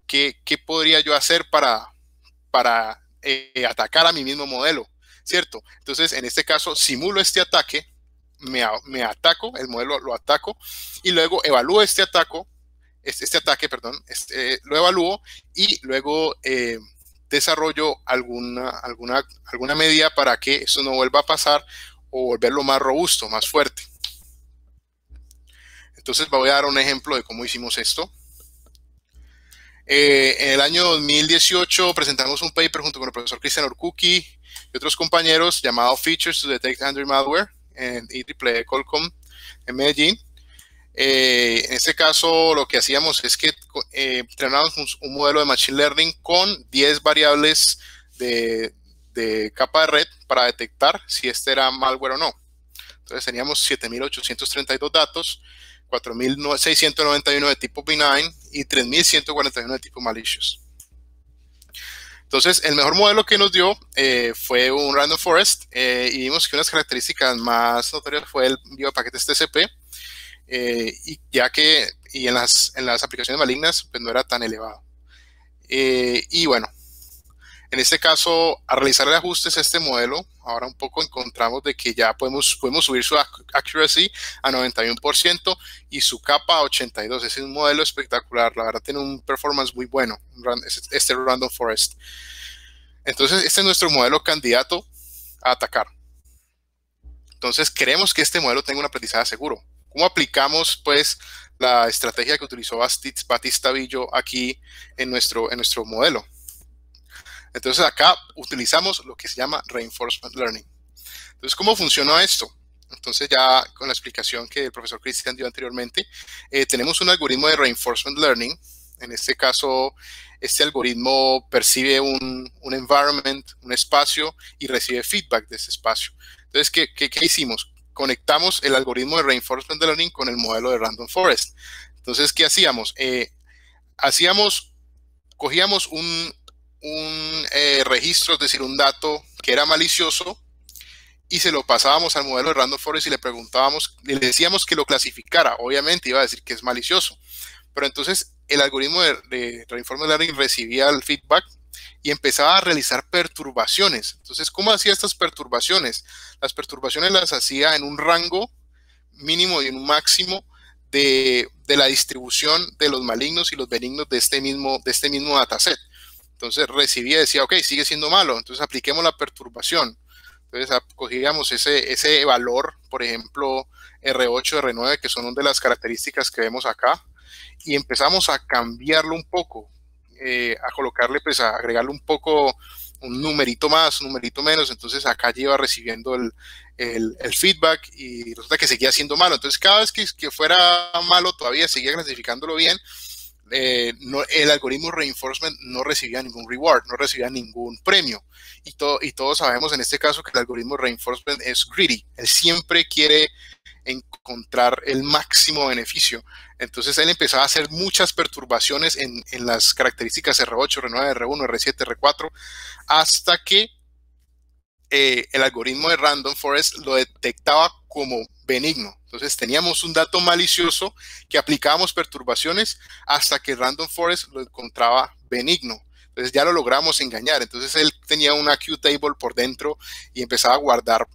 ¿Qué podría yo hacer para atacar a mi mismo modelo? ¿Cierto? Entonces, en este caso, simulo este ataque, me ataco, el modelo lo ataco, y luego evalúo este ataque, lo evalúo y luego desarrollo alguna medida para que eso no vuelva a pasar o volverlo más robusto, más fuerte. Entonces voy a dar un ejemplo de cómo hicimos esto. En el año 2018 presentamos un paper junto con el profesor Cristian Orcucchi y otros compañeros llamado Features to Detect Android Malware en IEEE Colcom en Medellín. En este caso lo que hacíamos es que entrenábamos un modelo de Machine Learning con 10 variables de capa de red para detectar si este era malware o no. Entonces teníamos 7.832 datos, 4.691 de tipo benign y 3.141 de tipo malicious. Entonces, el mejor modelo que nos dio fue un Random Forest y vimos que unas características más notorias fue el envío de paquetes TCP y en las aplicaciones malignas pues no era tan elevado. Y bueno, en este caso, al realizar el ajustes a este modelo, ahora un poco encontramos de que ya podemos subir su accuracy a 91% y su capa a 82%. Es un modelo espectacular, la verdad tiene un performance muy bueno, este Random Forest. Entonces, este es nuestro modelo candidato a atacar. Entonces, queremos que este modelo tenga un aprendizaje seguro. ¿Cómo aplicamos, pues, la estrategia que utilizó Batista Villo aquí en nuestro modelo? Entonces acá utilizamos lo que se llama Reinforcement Learning. Entonces, ¿cómo funciona esto? Entonces ya con la explicación que el profesor Cristian dio anteriormente, tenemos un algoritmo de Reinforcement Learning. En este caso, este algoritmo percibe un environment, un espacio, y recibe feedback de ese espacio. Entonces, ¿qué hicimos? Conectamos el algoritmo de Reinforcement Learning con el modelo de Random Forest. Entonces, ¿qué hacíamos? Cogíamos un registro, es decir, un dato que era malicioso, y se lo pasábamos al modelo de Random Forest y le decíamos que lo clasificara. Obviamente iba a decir que es malicioso, pero entonces el algoritmo de Reinforcement Learning recibía el feedback y empezaba a realizar perturbaciones. Entonces, ¿cómo hacía estas perturbaciones? Las perturbaciones las hacía en un rango mínimo y en un máximo de la distribución de los malignos y los benignos de este mismo dataset. Entonces recibía y decía, ok, sigue siendo malo, entonces apliquemos la perturbación. Entonces cogíamos ese valor, por ejemplo, R8, R9, que son una de las características que vemos acá, y empezamos a cambiarlo un poco, a colocarle, pues a agregarle un poco, un numerito más, un numerito menos. Entonces acá lleva recibiendo el feedback y resulta que seguía siendo malo. Entonces cada vez que fuera malo todavía seguía clasificándolo bien. El algoritmo Reinforcement no recibía ningún reward, no recibía ningún premio, y todos sabemos en este caso que el algoritmo Reinforcement es greedy, él siempre quiere encontrar el máximo beneficio. Entonces él empezaba a hacer muchas perturbaciones en las características R8, R9, R1, R7, R4, hasta que el algoritmo de Random Forest lo detectaba como benigno. Entonces teníamos un dato malicioso que aplicábamos perturbaciones hasta que Random Forest lo encontraba benigno. Entonces ya lo logramos engañar. Entonces él tenía una Q-table por dentro y empezaba a guardar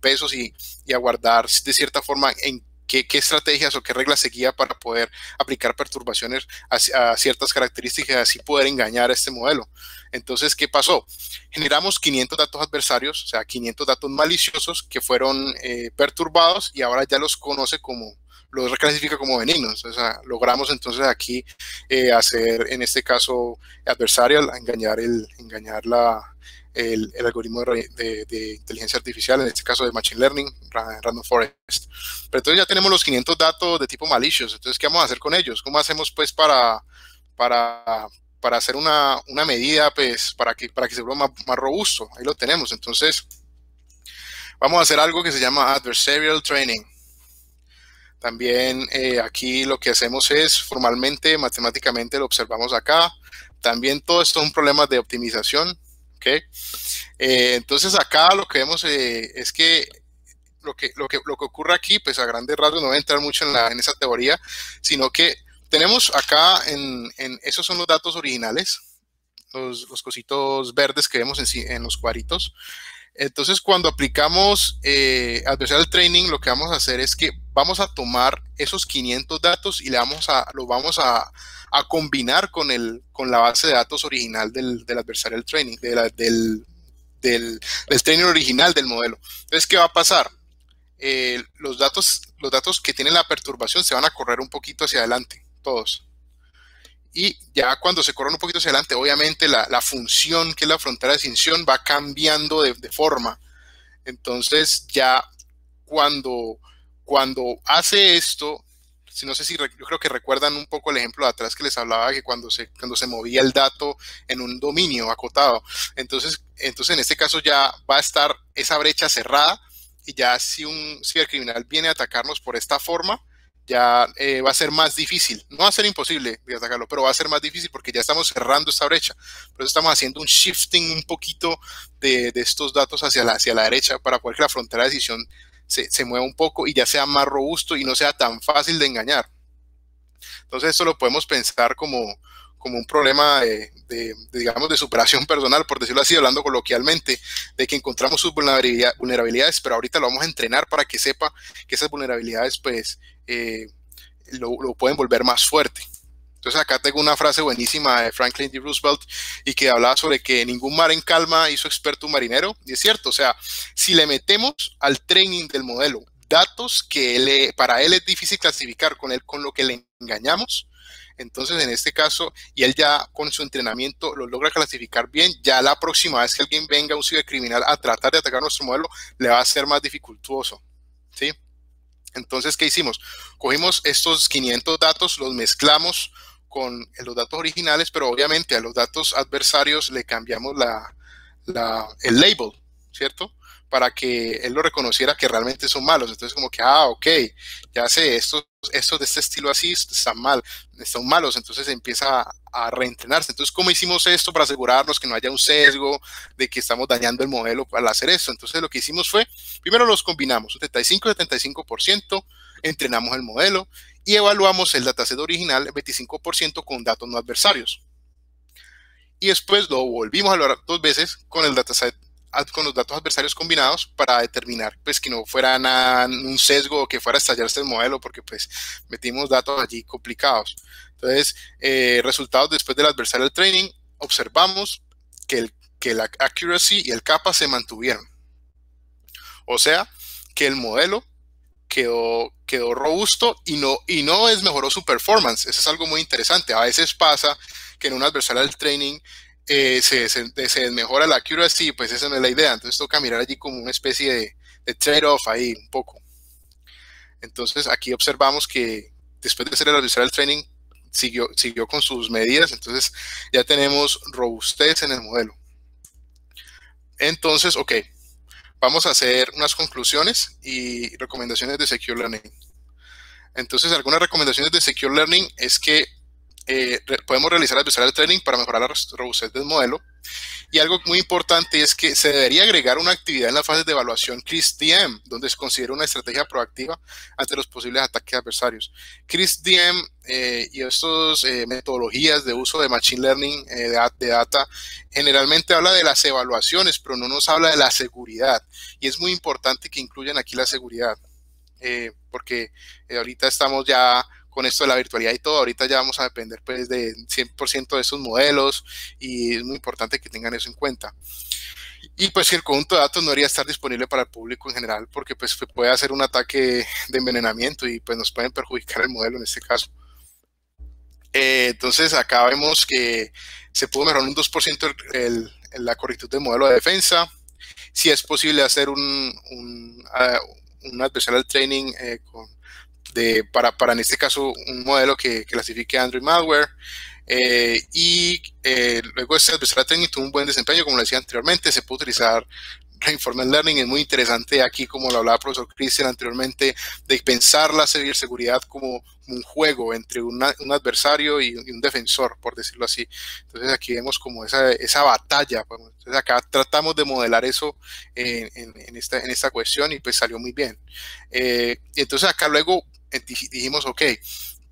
pesos y a guardar de cierta forma en qué estrategias o qué reglas seguía para poder aplicar perturbaciones a ciertas características y así poder engañar a este modelo. Entonces, ¿qué pasó? Generamos 500 datos adversarios, o sea, 500 datos maliciosos que fueron perturbados y ahora ya los conoce como, los reclasifica como benignos. O sea, logramos entonces aquí hacer, en este caso, adversarial, engañar el algoritmo de inteligencia artificial, en este caso de Machine Learning, Random Forest. Pero entonces ya tenemos los 500 datos de tipo malicious. Entonces, ¿qué vamos a hacer con ellos? ¿Cómo hacemos pues para hacer una medida pues para que se vuelva más robusto? Ahí lo tenemos. Entonces, vamos a hacer algo que se llama Adversarial Training. También aquí lo que hacemos es formalmente, matemáticamente lo observamos acá. También todo esto es un problema de optimización. ¿Okay? Entonces acá lo que vemos es que lo que ocurre aquí, pues a grandes rasgos no voy a entrar mucho en esa teoría, sino que tenemos acá esos son los datos originales, los cositos verdes que vemos en los cuadritos. Entonces, cuando aplicamos Adversarial Training, lo que vamos a hacer es que vamos a tomar esos 500 datos y los vamos a combinar con la base de datos original del Adversarial Training, del training original del modelo. Entonces, ¿qué va a pasar? Los datos que tienen la perturbación se van a correr un poquito hacia adelante, todos. Y ya cuando se corren un poquito hacia adelante, obviamente la función, que es la frontera de extinción, va cambiando de forma. Entonces ya cuando hace esto, no sé si yo creo que recuerdan un poco el ejemplo de atrás que les hablaba, que cuando se movía el dato en un dominio acotado, entonces en este caso ya va a estar esa brecha cerrada, y ya si un cibercriminal viene a atacarnos por esta forma, ya va a ser más difícil. No va a ser imposible de atacarlo, pero va a ser más difícil porque ya estamos cerrando esta brecha. Por eso estamos haciendo un shifting un poquito de estos datos hacia la derecha para poder que la frontera de decisión se mueva un poco y ya sea más robusto y no sea tan fácil de engañar. Entonces esto lo podemos pensar como un problema digamos, de superación personal, por decirlo así, hablando coloquialmente, de que encontramos sus vulnerabilidades, pero ahorita lo vamos a entrenar para que sepa que esas vulnerabilidades pues lo pueden volver más fuerte. Entonces acá tengo una frase buenísima de Franklin D. Roosevelt y que hablaba sobre que ningún mar en calma hizo experto un marinero, y es cierto. O sea, si le metemos al training del modelo datos que para él es difícil clasificar con lo que le engañamos, entonces en este caso, y él ya con su entrenamiento lo logra clasificar bien, ya la próxima vez que alguien venga, un cibercriminal, a tratar de atacar nuestro modelo, le va a ser más dificultuoso, ¿sí? Entonces, ¿qué hicimos? Cogimos estos 500 datos, los mezclamos con los datos originales, pero obviamente a los datos adversarios le cambiamos el label, ¿cierto? Para que él lo reconociera que realmente son malos. Entonces, como que, ok, ya sé, estos de este estilo así están malos. Entonces empieza a reentrenarse. Entonces, ¿cómo hicimos esto para asegurarnos que no haya un sesgo, de que estamos dañando el modelo al hacer esto? Entonces, lo que hicimos fue, primero los combinamos, 75-75%, entrenamos el modelo y evaluamos el dataset original 25% con datos no adversarios. Y después lo volvimos a evaluar 2 veces con el dataset con los datos adversarios combinados para determinar pues que no fuera nada, un sesgo o que fuera a estallarse el modelo, porque pues metimos datos allí complicados. Entonces, resultados después del adversarial training, observamos que la accuracy y el kappa se mantuvieron. O sea, que el modelo quedó robusto y no desmejoró su performance. Eso es algo muy interesante. A veces pasa que en un adversarial training se desmejora la accuracy, pues esa no es la idea. Entonces toca mirar allí como una especie de trade-off ahí un poco. Entonces aquí observamos que después de hacer el adversarial training siguió con sus medidas. Entonces ya tenemos robustez en el modelo. Entonces, ok, vamos a hacer unas conclusiones y recomendaciones de Secure Learning. Entonces, algunas recomendaciones de Secure Learning es que podemos realizar adversarial training para mejorar la robustez del modelo. Y algo muy importante es que se debería agregar una actividad en las fases de evaluación CRISP-DM, donde se considera una estrategia proactiva ante los posibles ataques adversarios. CRISP-DM y estas metodologías de uso de Machine Learning de data generalmente habla de las evaluaciones, pero no nos habla de la seguridad. Y es muy importante que incluyan aquí la seguridad, porque ahorita estamos ya con esto de la virtualidad y todo, ahorita ya vamos a depender pues de 100% de estos modelos y es muy importante que tengan eso en cuenta. Y pues que el conjunto de datos no debería estar disponible para el público en general porque pues puede hacer un ataque de envenenamiento y pues nos pueden perjudicar el modelo en este caso. Entonces acá vemos que se pudo mejorar un 2% la correctitud del modelo de defensa. Si es posible hacer un adversarial training para en este caso un modelo que clasifique Android malware. Luego este adversarial training tuvo un buen desempeño, como lo decía anteriormente. Se puede utilizar Reinforcement Learning. Es muy interesante aquí, como lo hablaba el profesor Cristian anteriormente, de pensar la ciberseguridad como un juego entre un adversario y un defensor, por decirlo así. Entonces aquí vemos como esa batalla. Entonces acá tratamos de modelar eso en esta cuestión y pues salió muy bien. Y entonces acá luego dijimos, ok,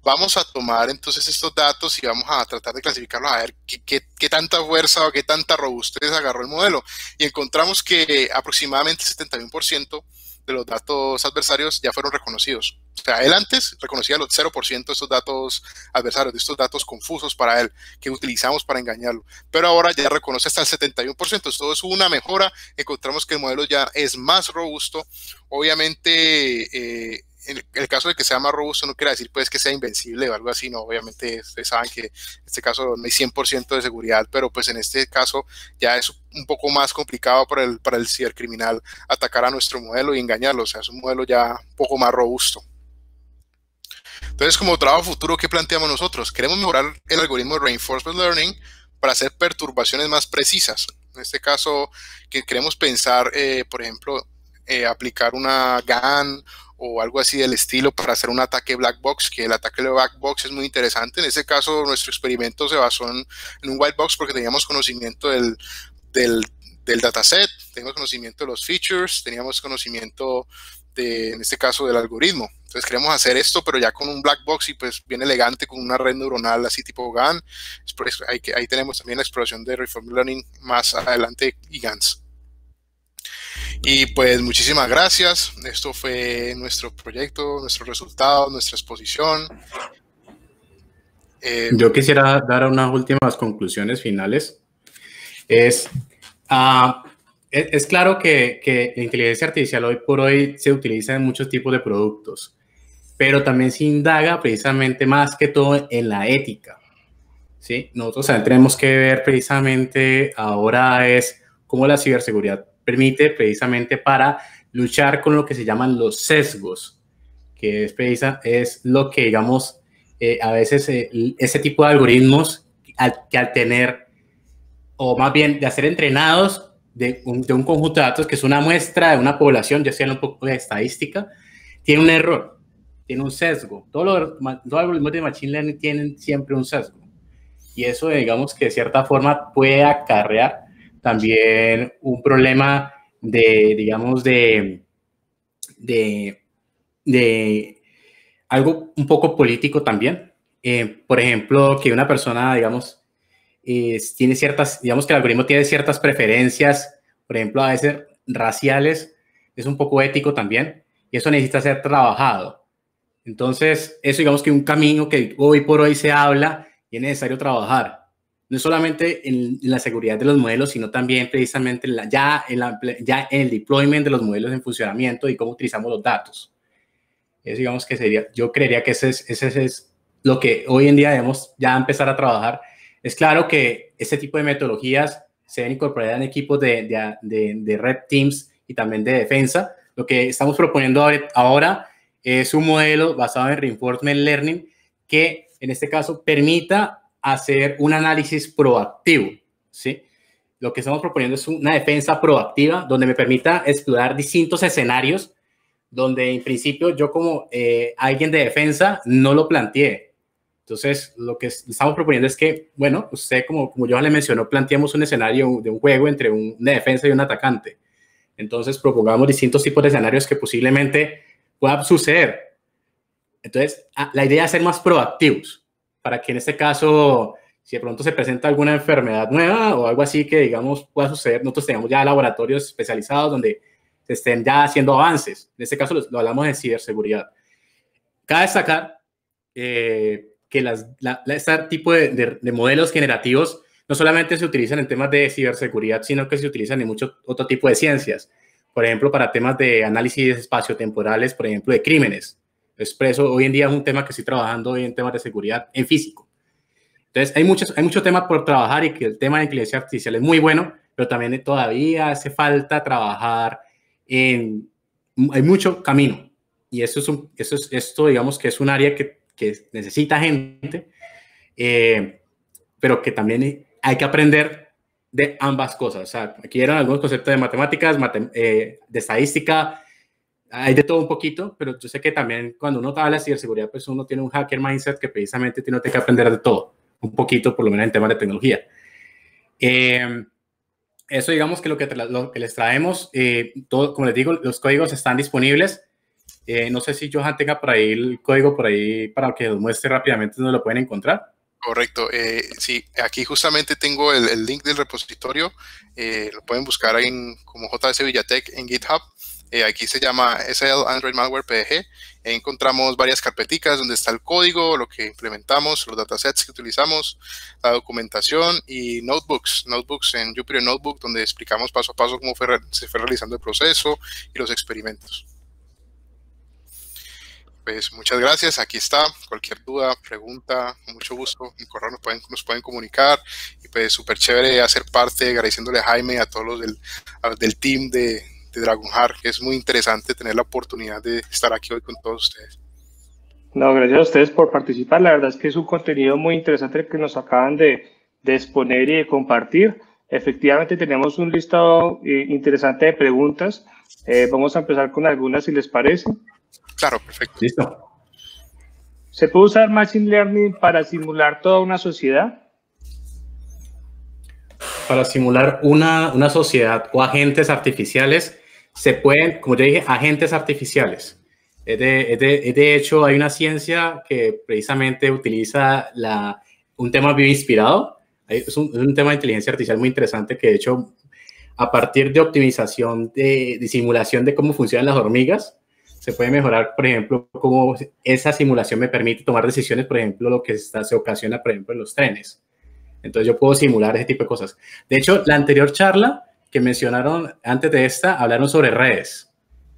vamos a tomar entonces estos datos y vamos a tratar de clasificarlos a ver qué tanta fuerza o qué tanta robustez agarró el modelo. Y encontramos que aproximadamente 71% de los datos adversarios ya fueron reconocidos. O sea, él antes reconocía los 0% de estos datos adversarios, de estos datos confusos para él, que utilizamos para engañarlo. Pero ahora ya reconoce hasta el 71%. Todo es una mejora. Encontramos que el modelo ya es más robusto. Obviamente, en el caso de que sea más robusto no quiere decir pues que sea invencible o algo así, no, obviamente ustedes saben que en este caso no hay 100% de seguridad, pero pues en este caso ya es un poco más complicado para el cibercriminal atacar a nuestro modelo y engañarlo, o sea, es un modelo ya un poco más robusto. Entonces, como trabajo futuro, ¿qué planteamos nosotros? Queremos mejorar el algoritmo de Reinforcement Learning para hacer perturbaciones más precisas. En este caso, que queremos pensar, por ejemplo, aplicar una GAN o algo así del estilo para hacer un ataque black box, que el ataque de black box es muy interesante. En este caso, nuestro experimento se basó en un white box porque teníamos conocimiento del dataset, teníamos conocimiento de los features, teníamos conocimiento en este caso del algoritmo. Entonces queremos hacer esto, pero ya con un black box y pues bien elegante, con una red neuronal así tipo GAN. Ahí tenemos también la exploración de Reinforcement Learning más adelante y GANs. Y pues muchísimas gracias. Esto fue nuestro proyecto, nuestro resultado, nuestra exposición. Yo quisiera dar unas últimas conclusiones finales. Es claro que la inteligencia artificial hoy por hoy se utiliza en muchos tipos de productos, pero también se indaga precisamente más que todo en la ética, ¿sí? Nosotros también tenemos que ver precisamente ahora es cómo la ciberseguridad permite precisamente para luchar con lo que se llaman los sesgos, que es lo que, digamos, a veces ese tipo de algoritmos que al tener, o más bien de ser entrenados de un conjunto de datos que es una muestra de una población, ya sea un poco de estadística, tiene un error, tiene un sesgo. Todos los algoritmos de Machine Learning tienen siempre un sesgo. Y eso, digamos, que de cierta forma puede acarrear también un problema digamos, de algo un poco político también. Por ejemplo, que una persona, digamos, tiene ciertas, digamos que el algoritmo tiene ciertas preferencias, por ejemplo, a veces raciales, es un poco ético también, y eso necesita ser trabajado. Entonces, eso digamos que un camino que hoy por hoy se habla y es necesario trabajar. No solamente en la seguridad de los modelos, sino también precisamente ya en el deployment de los modelos en funcionamiento y cómo utilizamos los datos. Eso digamos que sería, yo creería que ese es lo que hoy en día debemos ya empezar a trabajar. Es claro que este tipo de metodologías se deben incorporar en equipos de red teams y también de defensa. Lo que estamos proponiendo ahora es un modelo basado en Reinforcement Learning que en este caso permita hacer un análisis proactivo, ¿sí? Lo que estamos proponiendo es una defensa proactiva donde me permita explorar distintos escenarios donde en principio yo como alguien de defensa no lo planteé. Entonces, lo que estamos proponiendo es que, bueno, usted, como Johan le mencionó, planteamos un escenario de un juego entre una defensa y un atacante. Entonces, propongamos distintos tipos de escenarios que posiblemente puedan suceder. Entonces, la idea es ser más proactivos para que en este caso, si de pronto se presenta alguna enfermedad nueva o algo así que, digamos, pueda suceder, nosotros tenemos ya laboratorios especializados donde se estén ya haciendo avances. En este caso lo hablamos de ciberseguridad. Cabe destacar que este tipo de modelos generativos no solamente se utilizan en temas de ciberseguridad, sino que se utilizan en mucho otro tipo de ciencias. Por ejemplo, para temas de análisis espaciotemporales, por ejemplo, de crímenes. Expreso, hoy en día es un tema que estoy trabajando hoy en temas de seguridad en físico. Entonces, hay muchos temas por trabajar y que el tema de inteligencia artificial es muy bueno, pero también todavía hace falta trabajar hay mucho camino. Y esto digamos que es un área que necesita gente, pero que también hay que aprender de ambas cosas. O sea, aquí eran algunos conceptos de matemáticas, de estadística, hay de todo un poquito, pero yo sé que también cuando uno habla de ciberseguridad, pues uno tiene un hacker mindset que precisamente tiene que aprender de todo, un poquito, por lo menos en temas de tecnología. Eso digamos que lo que les traemos, todo, como les digo, los códigos están disponibles. No sé si Johan tenga por ahí el código por ahí para que los muestre rápidamente dónde lo pueden encontrar. Correcto. Sí, aquí justamente tengo el link del repositorio. Lo pueden buscar como JS Villatech en GitHub. Aquí se llama SL Android Malware PDG. Encontramos varias carpeticas donde está el código, lo que implementamos, los datasets que utilizamos, la documentación y notebooks en Jupyter Notebook, donde explicamos paso a paso cómo se fue realizando el proceso y los experimentos. Pues muchas gracias, aquí está. Cualquier duda, pregunta, con mucho gusto, en correo nos pueden comunicar. Y pues súper chévere hacer parte, agradeciéndole a Jaime y a todos los del team de Dragonheart, que es muy interesante tener la oportunidad de estar aquí hoy con todos ustedes. No, gracias a ustedes por participar. La verdad es que es un contenido muy interesante el que nos acaban de exponer y de compartir. Efectivamente tenemos un listado interesante de preguntas. Vamos a empezar con algunas, si les parece. Claro, perfecto. Listo. ¿Se puede usar Machine Learning para simular toda una sociedad? Para simular una sociedad o agentes artificiales, se pueden, como yo dije, agentes artificiales. De hecho, hay una ciencia que precisamente utiliza un tema bien inspirado. Es un tema de inteligencia artificial muy interesante que, de hecho, a partir de optimización de simulación de cómo funcionan las hormigas, se puede mejorar, por ejemplo, cómo esa simulación me permite tomar decisiones, por ejemplo, lo que se ocasiona, por ejemplo, en los trenes. Entonces, yo puedo simular ese tipo de cosas. De hecho, la anterior charla que mencionaron antes de esta, hablaron sobre redes.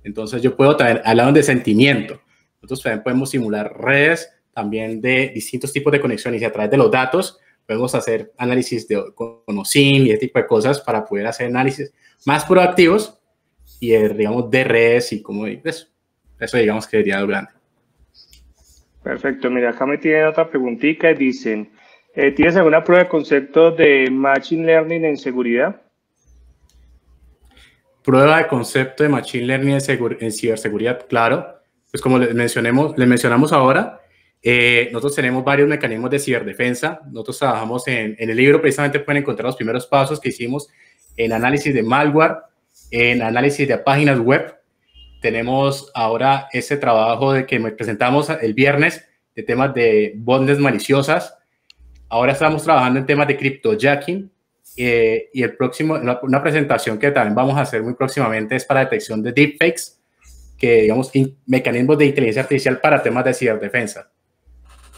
Entonces, yo puedo también, hablaron de sentimiento. Nosotros también podemos simular redes, también de distintos tipos de conexiones, y a través de los datos podemos hacer análisis con OSINT y ese tipo de cosas para poder hacer análisis más proactivos y, digamos, de redes y como eso. Eso digamos que sería lo grande. Perfecto. Mira, acá me tienen otra preguntita y dicen, ¿tienes alguna prueba de concepto de Machine Learning en seguridad? Prueba de concepto de Machine Learning en ciberseguridad, claro. Pues como les mencionamos ahora, nosotros tenemos varios mecanismos de ciberdefensa. Nosotros trabajamos en el libro, precisamente pueden encontrar los primeros pasos que hicimos en análisis de malware, en análisis de páginas web. Tenemos ahora ese trabajo de que me presentamos el viernes de temas de botnets maliciosas. Ahora estamos trabajando en temas de cryptojacking y el próximo, una presentación que también vamos a hacer muy próximamente es para detección de deepfakes, que digamos mecanismos de inteligencia artificial para temas de ciberdefensa.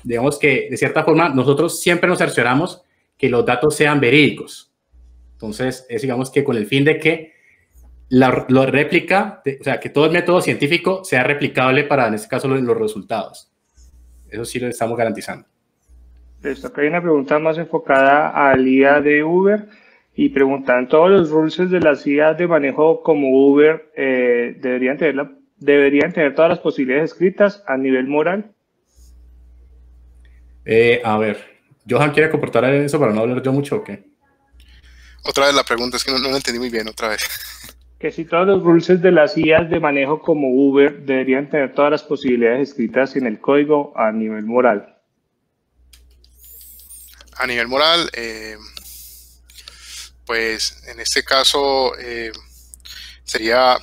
Digamos que de cierta forma nosotros siempre nos cercioramos que los datos sean verídicos. Entonces es digamos que con el fin de que la réplica, o sea, que todo el método científico sea replicable para, en este caso, los resultados. Eso sí lo estamos garantizando. Listo, acá hay una pregunta más enfocada al IA de Uber y preguntan, ¿todos los rules de las IA de manejo como Uber deberían tener todas las posibilidades escritas a nivel moral? A ver, Johan quiere comportar eso para no hablar yo mucho, ¿o qué? Otra vez la pregunta, es que no lo entendí muy bien, otra vez. Que si todos los rules de las IAs de manejo como Uber deberían tener todas las posibilidades escritas en el código a nivel moral. A nivel moral, pues en este caso sería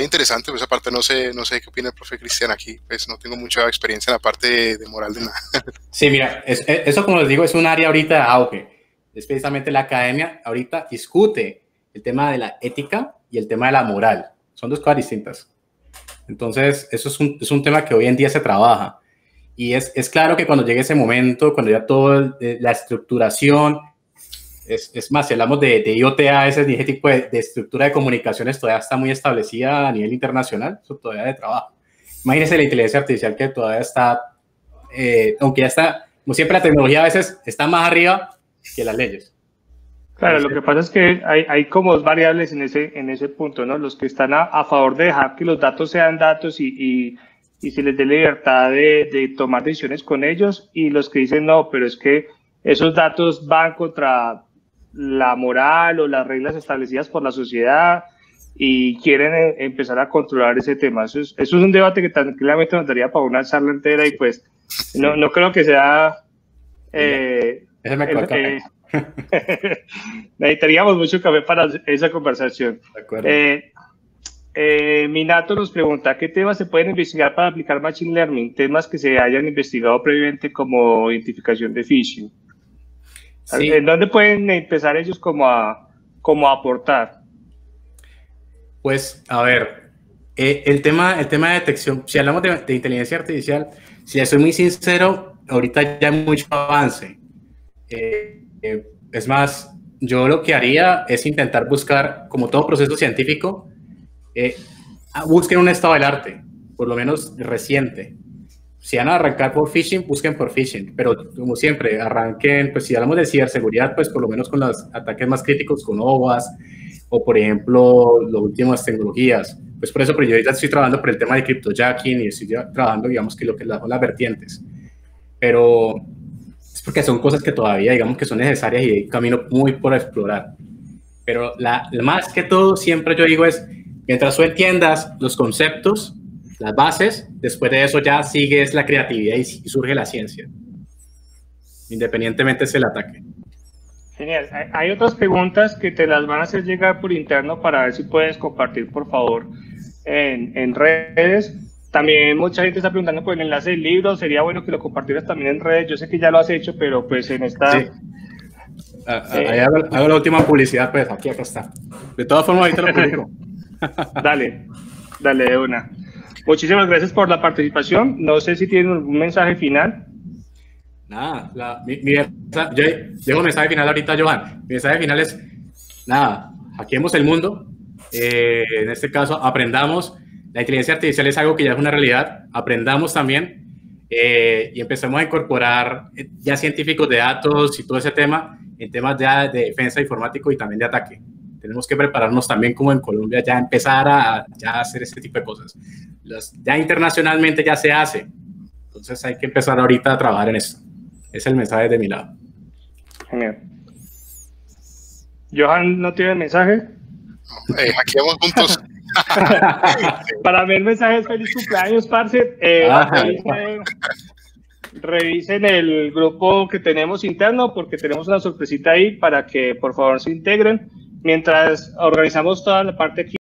interesante, pues aparte no sé qué opina el profe Cristian aquí, pues no tengo mucha experiencia en la parte de moral de nada. Sí, mira, eso como les digo es un área ahorita de auge. Es precisamente la academia ahorita discute el tema de la ética y el tema de la moral. son dos cosas distintas. Entonces, eso es un tema que hoy en día se trabaja. Y es claro que cuando llegue ese momento, cuando ya toda la estructuración, es más, si hablamos de IoTA, ese tipo de estructura de comunicaciones todavía está muy establecida a nivel internacional, eso todavía de trabajo. Imagínense la inteligencia artificial que todavía está, aunque ya está, como siempre la tecnología a veces está más arriba que las leyes. Claro, lo que pasa es que hay como dos variables en ese punto, ¿no? Los que están a favor de dejar que los datos sean datos y se les dé libertad de tomar decisiones con ellos, y los que dicen no, pero es que esos datos van contra la moral o las reglas establecidas por la sociedad y quieren empezar a controlar ese tema. Eso es un debate que tranquilamente nos daría para una charla entera, y pues no creo que sea... necesitaríamos mucho café para esa conversación. De acuerdo. Minato nos pregunta, ¿qué temas se pueden investigar para aplicar Machine Learning? Temas que se hayan investigado previamente, como identificación de phishing. Sí. ¿En dónde pueden empezar ellos como a aportar? Pues, a ver, el tema de detección, si hablamos de inteligencia artificial, si les soy muy sincero, ahorita ya hay mucho avance. Es más, yo lo que haría es intentar buscar, como todo proceso científico, busquen un estado del arte, por lo menos reciente. Si van a arrancar por phishing, busquen por phishing, pero como siempre, arranquen, pues si hablamos de ciberseguridad, pues por lo menos con los ataques más críticos, con OWASP, o por ejemplo, las últimas tecnologías. Pues por eso, pero yo ahorita estoy trabajando por el tema de cryptojacking y estoy trabajando, digamos, que lo que son las vertientes. Pero es porque son cosas que todavía, digamos, que son necesarias y hay camino muy por explorar. Pero más que todo, siempre yo digo es, mientras tú entiendas los conceptos, las bases, después de eso ya sigues la creatividad y surge la ciencia, independientemente es el ataque. Genial. Hay otras preguntas que te las van a hacer llegar por interno para ver si puedes compartir, por favor, en redes. También mucha gente está preguntando por el enlace del libro. Sería bueno que lo compartieras también en redes. Yo sé que ya lo has hecho, pero pues en esta... Sí. Ahí hago la última publicidad, pues acá está. De todas formas, ahorita lo publico. Dale, de una. Muchísimas gracias por la participación. No sé si tienen algún mensaje final. Nada, yo dejo un mensaje final ahorita, Johan. Mi mensaje final es, nada, hackeemos el mundo. En este caso, aprendamos. La inteligencia artificial es algo que ya es una realidad. Aprendamos también y empecemos a incorporar ya científicos de datos y todo ese tema en temas ya de defensa informático y también de ataque. Tenemos que prepararnos también, como en Colombia, ya empezar a ya hacer ese tipo de cosas. Ya internacionalmente ya se hace. Entonces hay que empezar ahorita a trabajar en eso. Es el mensaje de mi lado. Genial. Johan, ¿no tiene mensaje? Hackeamos juntos. Para mí el mensaje es feliz cumpleaños, parce. Revisen el grupo que tenemos interno, porque tenemos una sorpresita ahí para que por favor se integren mientras organizamos toda la parte aquí